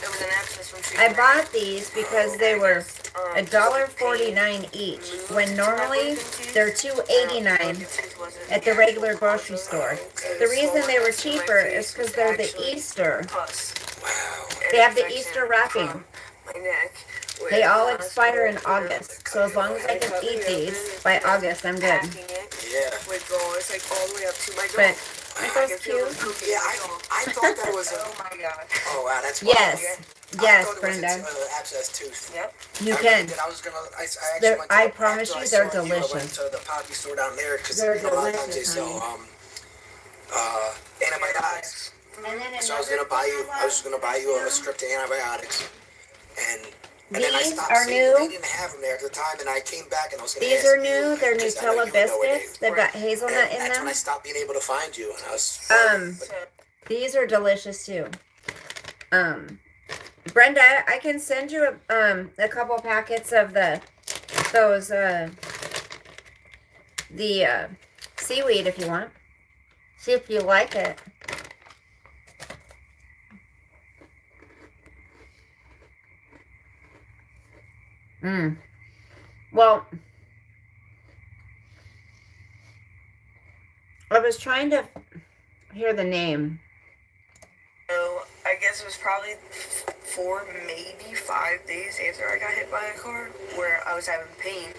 It was an abscess from I bought these because they were $1.49 each, when normally they're $2.89 at the regular grocery store. The reason they were cheaper is because they're the Easter. Wow. They have the Easter wrapping. They all expire in August, so as long as I can eat these by August, I'm good. Yeah. It's like all the way up to my door. But aren't those cute? Yeah, I thought that was a. Oh my god. Oh wow, that's wild. Yes, I yes, thought it Brenda. was an abscess tooth. Yep. You I can. did. I was gonna. I actually They're- went to I the- promise after you, I they're saw you, I went delicious. to the poppy store down there because They're a lot of times they delicious, sell antibiotics. And then So I was gonna buy you. I was just gonna buy you a strip of antibiotics, and then I These stopped are seeing them. new. They didn't have them there at the time, and I came back and I was gonna These ask are you, new. They're 'cause I know Nutella you would know where they biscuits. They've were. got hazelnut And in that's when I them. stopped being able to find you, and I was. These are delicious too. Brenda, I can send you a couple packets of those seaweed if you want. See if you like it. Well, I was trying to hear the name. So I guess it was probably 4, maybe 5 days after I got hit by a car where I was having pain,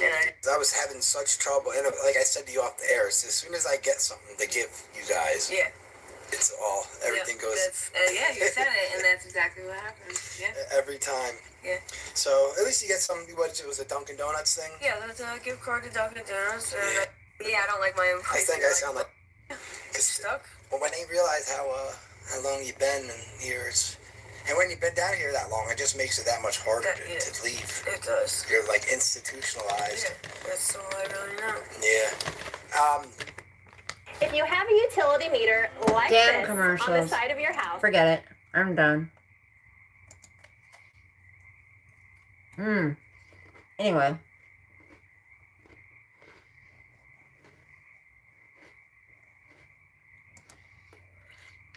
and I was having such trouble, and like I said to you off the air, as soon as I get something to give you guys, yeah. it's all everything goes Yeah, you said it, and that's exactly what happened. Yeah. every time. Yeah. So at least you get some. What it was a Dunkin' Donuts thing. Yeah, that's a gift card to Dunkin' Donuts. Yeah. Yeah, I don't like my own. I think I sound like. Cause stuck. well, when they realize how long you've been in here, and when you've been down here that long, it just makes it that much harder to leave. It does. You're like institutionalized. Yeah, that's all I really know. Yeah. If you have a utility meter like Damn this on the commercials. side of your house, Forget it. I'm done. Anyway.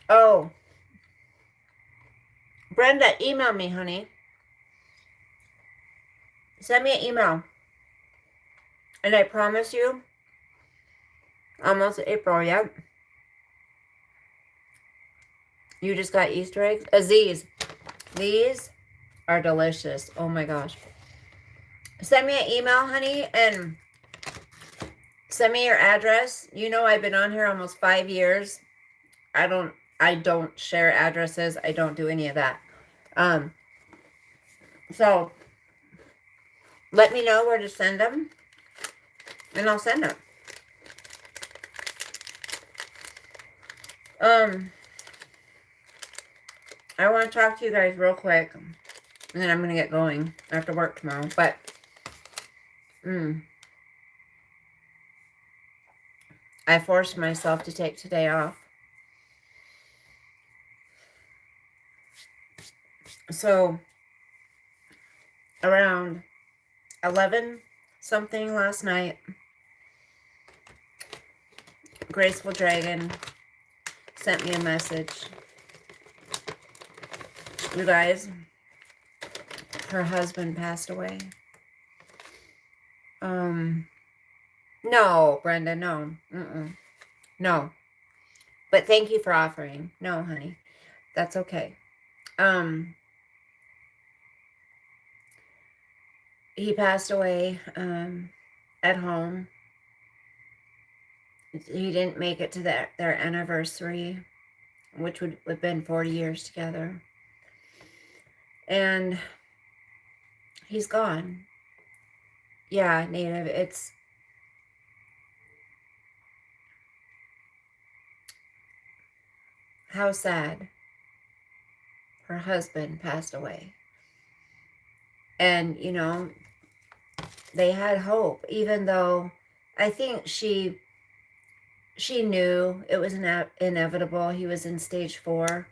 Oh. Brenda, email me, honey. Send me an email. And I promise you, almost April, yep. You just got Easter eggs? These are delicious. Oh my gosh. Send me an email, honey, and send me your address. You know I've been on here almost 5 years. I don't share addresses. I don't do any of that. So let me know where to send them, and I'll send them. I want to talk to you guys real quick, and then I'm going to get going after work tomorrow, but I forced myself to take today off. So around 11 something last night, Graceful Dragon sent me a message. You guys, her husband passed away. No, Brenda, no. No. But thank you for offering. No, honey. That's okay. He passed away at home. He didn't make it to their anniversary, which would have been 40 years together. And he's gone. Yeah, Native, it's how sad. Her husband passed away. And, you know, they had hope, even though I think she knew it was inevitable. He was in stage 4.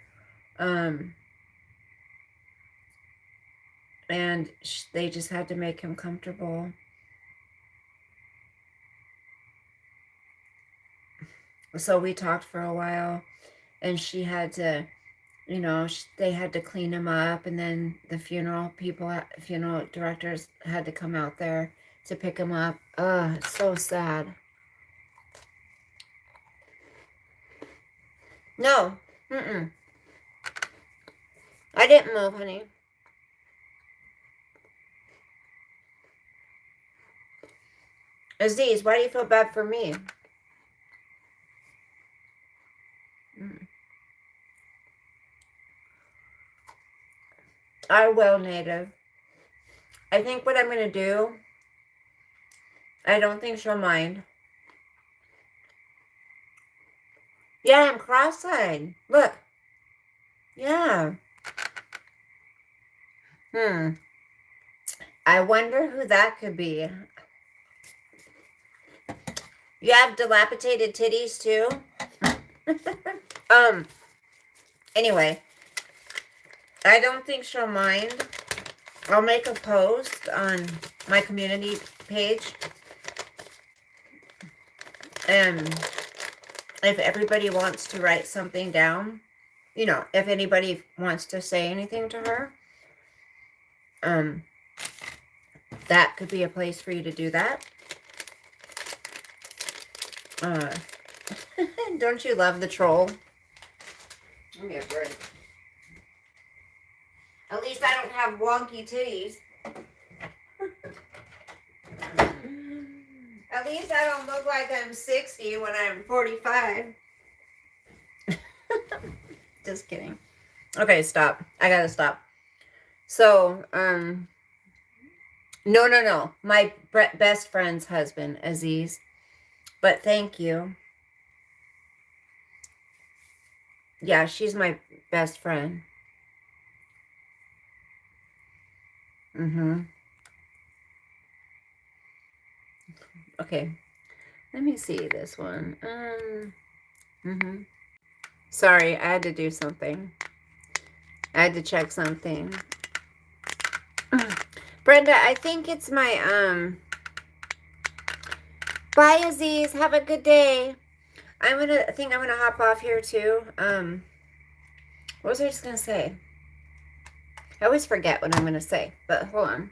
And they just had to make him comfortable. So we talked for a while, and she had to you know, they had to clean him up, and then the funeral directors had to come out there to pick him up. Ugh, it's so sad. No. Mm-mm. I didn't move, honey. Aziz, why do you feel bad for me? I will, Native. I think what I'm going to do, I don't think she'll mind. Yeah, I'm cross-eyed. Look. Yeah. I wonder who that could be. You have dilapidated titties too? Anyway, I don't think she'll mind. I'll make a post on my community page. And if everybody wants to write something down, you know, if anybody wants to say anything to her, that could be a place for you to do that. Don't you love the troll? Give me a break. At least I don't have wonky titties. At least I don't look like I'm 60 when I'm 45. Just kidding. Okay, stop. I gotta stop. So, no. My best friend's husband, Aziz. But thank you. Yeah, she's my best friend. Okay. Let me see this one. Sorry, I had to do something. I had to check something. Brenda, I think it's my, bye, Aziz. Have a good day. I think I'm gonna hop off here too. What was I just gonna say? I always forget what I'm gonna say, but hold on.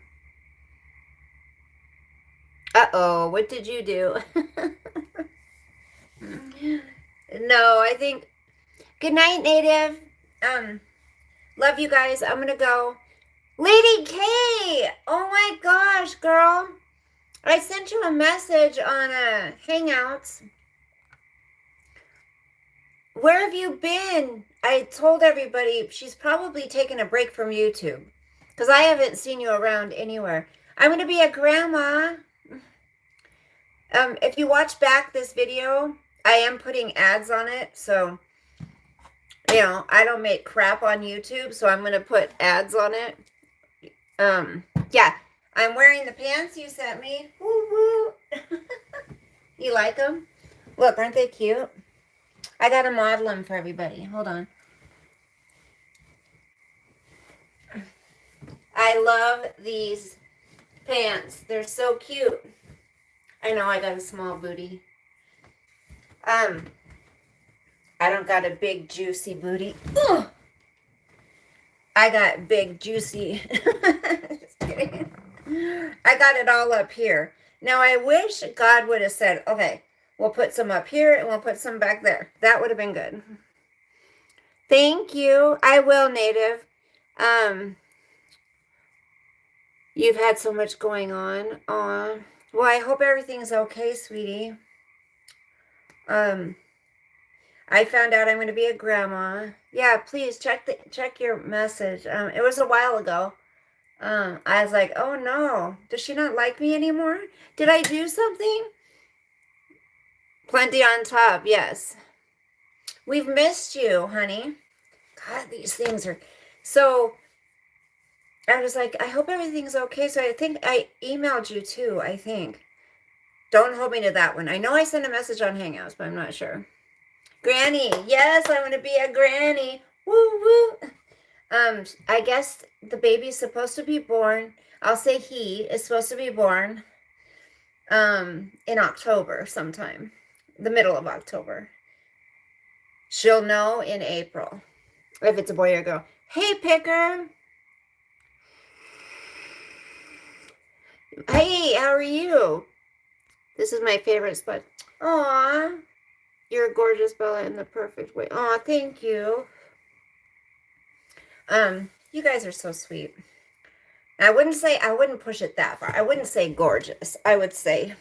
Uh-oh, what did you do? No, I think... Good night, Native. Love you guys. I'm gonna go. Lady K! Oh my gosh, girl. I sent you a message on Hangouts. Where have you been? I told everybody she's probably taken a break from YouTube, because I haven't seen you around anywhere. I'm going to be a grandma. If you watch back this video, I am putting ads on it, so, you know, I don't make crap on YouTube, so I'm going to put ads on it. Yeah, I'm wearing the pants you sent me. Woo woo. You like them? Look, aren't they cute? I got to model them for everybody. Hold on. I love these pants. They're so cute. I know I got a small booty. I don't got a big juicy booty. Ugh. I got big juicy. Just kidding. I got it all up here. Now I wish God would have said, okay, we'll put some up here and we'll put some back there. That would have been good. Thank you. I will, Native. You've had so much going on. Aw. Well, I hope everything's okay, sweetie. I found out I'm going to be a grandma. Yeah, please check your message. It was a while ago. I was like, oh no, does she not like me anymore? Did I do something? Plenty on top, yes. We've missed you, honey. God, these things are... So, I was like, I hope everything's okay. So I think I emailed you too, I think. Don't hold me to that one. I know I sent a message on Hangouts, but I'm not sure. Granny, yes, I want to be a granny. Woo, woo. I guess the baby's supposed to be born. I'll say he is supposed to be born in October sometime. The middle of October. She'll know in April. if it's a boy or a girl. Hey, Picker. Hey, how are you? This is my favorite spot. Aw, you're gorgeous, Bella, in the perfect way. Aw, thank you. You guys are so sweet. I wouldn't push it that far. I wouldn't say gorgeous. I would say,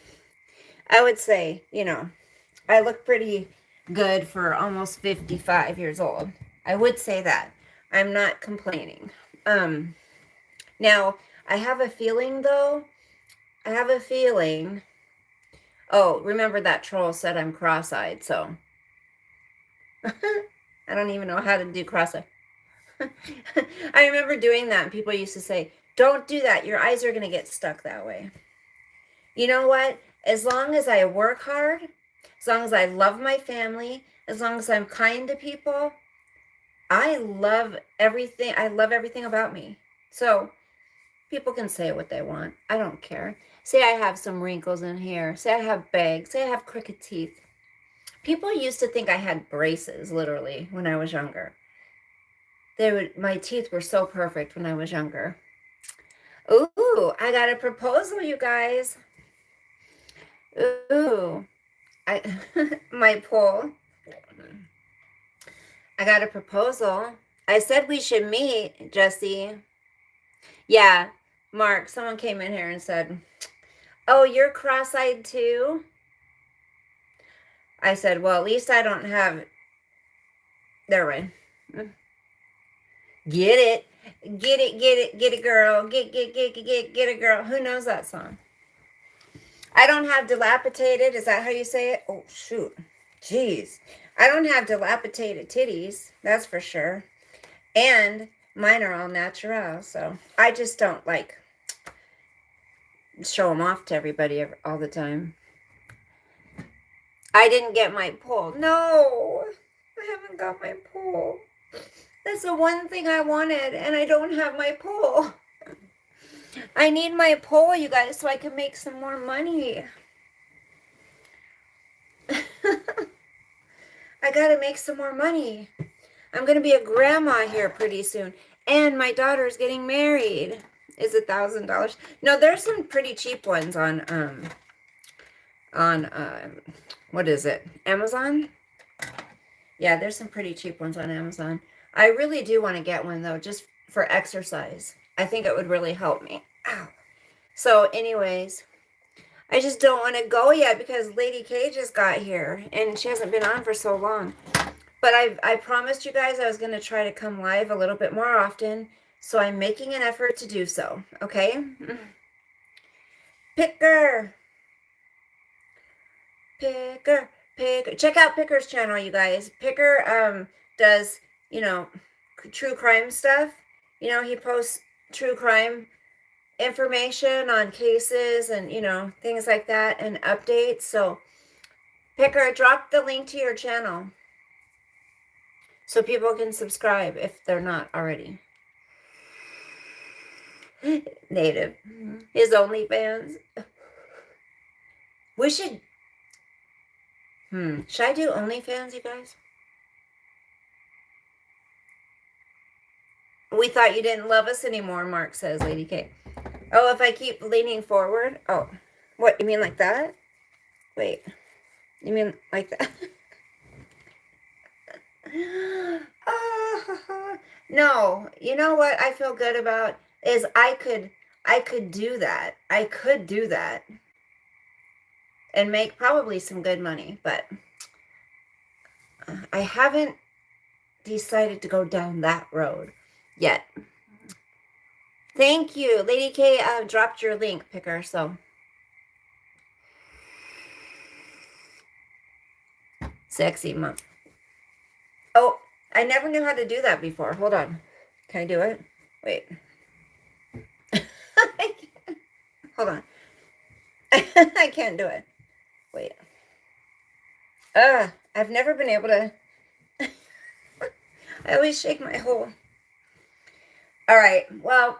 you know, I look pretty good for almost 55 years old. I would say that. I'm not complaining. Now, I have a feeling, though. Oh, remember that troll said I'm cross-eyed, so. I don't even know how to do cross-eyed. I remember doing that, and people used to say, don't do that. Your eyes are going to get stuck that way. You know what? As long as I work hard, as long as I love my family, as long as I'm kind to people, I love everything. I love everything about me. So people can say what they want. I don't care. Say I have some wrinkles in here. Say I have bags. Say I have crooked teeth. People used to think I had braces, literally, when I was younger. My teeth were so perfect when I was younger. Ooh, I got a proposal, you guys. Ooh, my poll. I got a proposal. I said we should meet, Jesse. Yeah, Mark, someone came in here and said, oh, you're cross-eyed too? I said, well, at least I don't have, there we go. Get it, girl. Get it, girl. Who knows that song? I don't have dilapidated. Is that how you say it? Oh, shoot. Jeez. I don't have dilapidated titties. That's for sure. And mine are all natural. So I just don't like show them off to everybody all the time. I didn't get my poll. No, I haven't got my poll. That's the one thing I wanted, and I don't have my poll. I need my poll, you guys, so I can make some more money. I gotta make some more money. I'm gonna be a grandma here pretty soon, and my daughter's getting married. Is $1,000? No, there's some pretty cheap ones on what is it? Amazon? Yeah, there's some pretty cheap ones on Amazon. I really do want to get one, though, just for exercise. I think it would really help me. Ow. So, anyways, I just don't want to go yet because Lady K just got here, and she hasn't been on for so long. But I promised you guys I was going to try to come live a little bit more often, so I'm making an effort to do so, okay? Picker. Check out Picker's channel, you guys. Picker does, you know, true crime stuff. You know, he posts true crime information on cases and, you know, things like that and updates. So, Picker, drop the link to your channel so people can subscribe if they're not already. Native. His OnlyFans. We should... Should I do OnlyFans, you guys? We thought you didn't love us anymore, Mark says, Lady K. Oh, if I keep leaning forward? Oh, what, you mean like that? Wait, you mean like that? No, you know what I feel good about is I could do that. I could do that. And make probably some good money, but I haven't decided to go down that road yet. Thank you. Lady K dropped your link, Picker, so. Sexy mom. Oh, I never knew how to do that before. Hold on. Can I do it? Wait. Hold on. I can't do it. Wait. I've never been able to. I always shake my hole. All right. Well,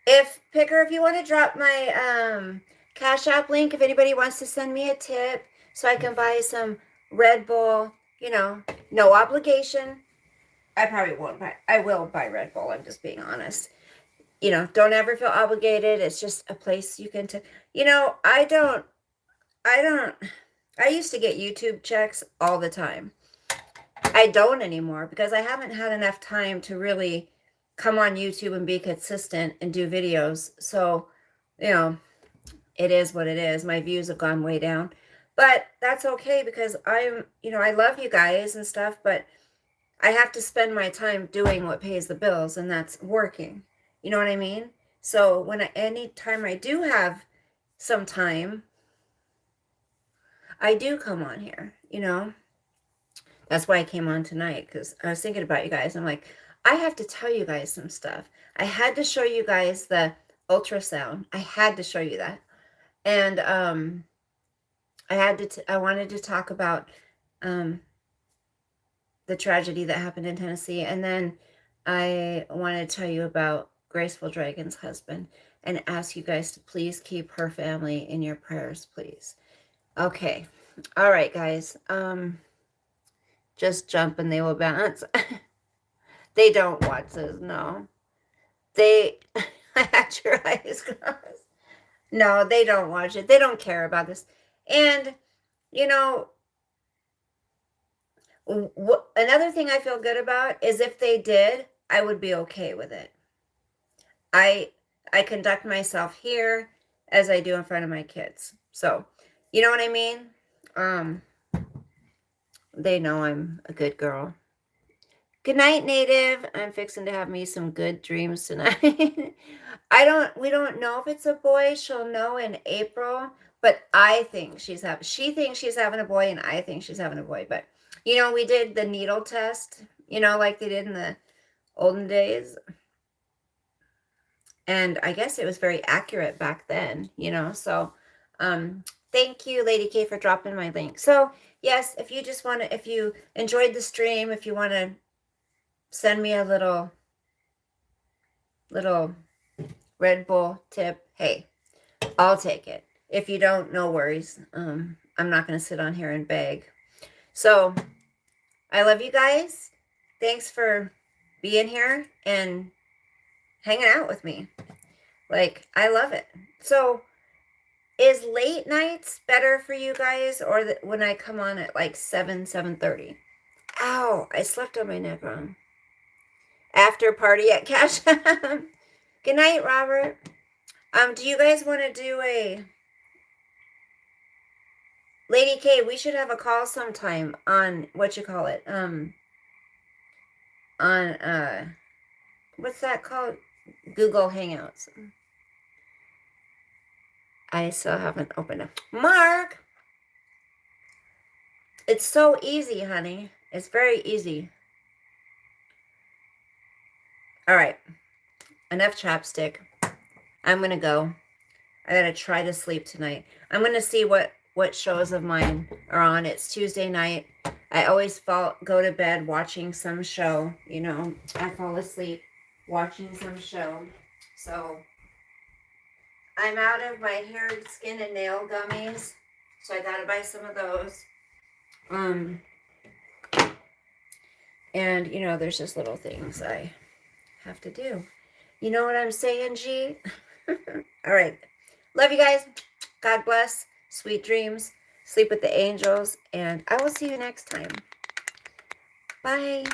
if Picker, if you want to drop my Cash App link, if anybody wants to send me a tip so I can buy some Red Bull, you know, No obligation. I probably won't buy. I will buy Red Bull. I'm just being honest. You know, don't ever feel obligated. It's just a place you can. You know, I don't. I used to get YouTube checks all the time. I don't anymore because I haven't had enough time to really come on YouTube and be consistent and do videos. So, you know, it is what it is. My views have gone way down, but that's okay because I'm, you know, I love you guys and stuff, but I have to spend my time doing what pays the bills, and that's working. You know what I mean? So when any time I do have some time, I do come on here, you know. That's why I came on tonight, because I was thinking about you guys. I'm like, I have to tell you guys some stuff. I had to show you guys the ultrasound. I had to show you that. And I wanted to talk about the tragedy that happened in Tennessee. And then I wanted to tell you about Graceful Dragon's husband and ask you guys to please keep her family in your prayers, please. Okay. All right, guys. Just jump and they will bounce. They don't watch this, no. They had your eyes closed. No, they don't watch it. They don't care about this. And, you know, another thing I feel good about is if they did, I would be okay with it. I conduct myself here as I do in front of my kids. So, you know what I mean? They know I'm a good girl. Good night, Native. I'm fixing to have me some good dreams tonight. We don't know if it's a boy. She'll know in April, but I think she thinks she's having a boy, and I think she's having a boy. But, you know, we did the needle test, you know, like they did in the olden days. And I guess it was very accurate back then, you know. So, thank you, Lady K, for dropping my link. So, yes, if you just want to, if you enjoyed the stream, if you want to send me a little Red Bull tip, hey, I'll take it. If you don't, no worries. I'm not going to sit on here and beg. So, I love you guys. Thanks for being here and hanging out with me. Like, I love it. So, is late nights better for you guys, or when I come on at like 7:30? Ow, I slept on my neck wrong. After party at Cash. Good night, Robert. Do you guys want to do a Lady K? We should have a call sometime on what you call it. On what's that called? Google Hangouts. I still haven't opened it. Mark! It's so easy, honey. It's very easy. All right. Enough chapstick. I'm going to go. I got to try to sleep tonight. I'm going to see what shows of mine are on. It's Tuesday night. I always go to bed watching some show. You know, I fall asleep watching some show. So I'm out of my hair, skin, and nail gummies. So I got to buy some of those. And, you know, there's just little things I have to do. You know what I'm saying, G? All right. Love you guys. God bless. Sweet dreams. Sleep with the angels. And I will see you next time. Bye.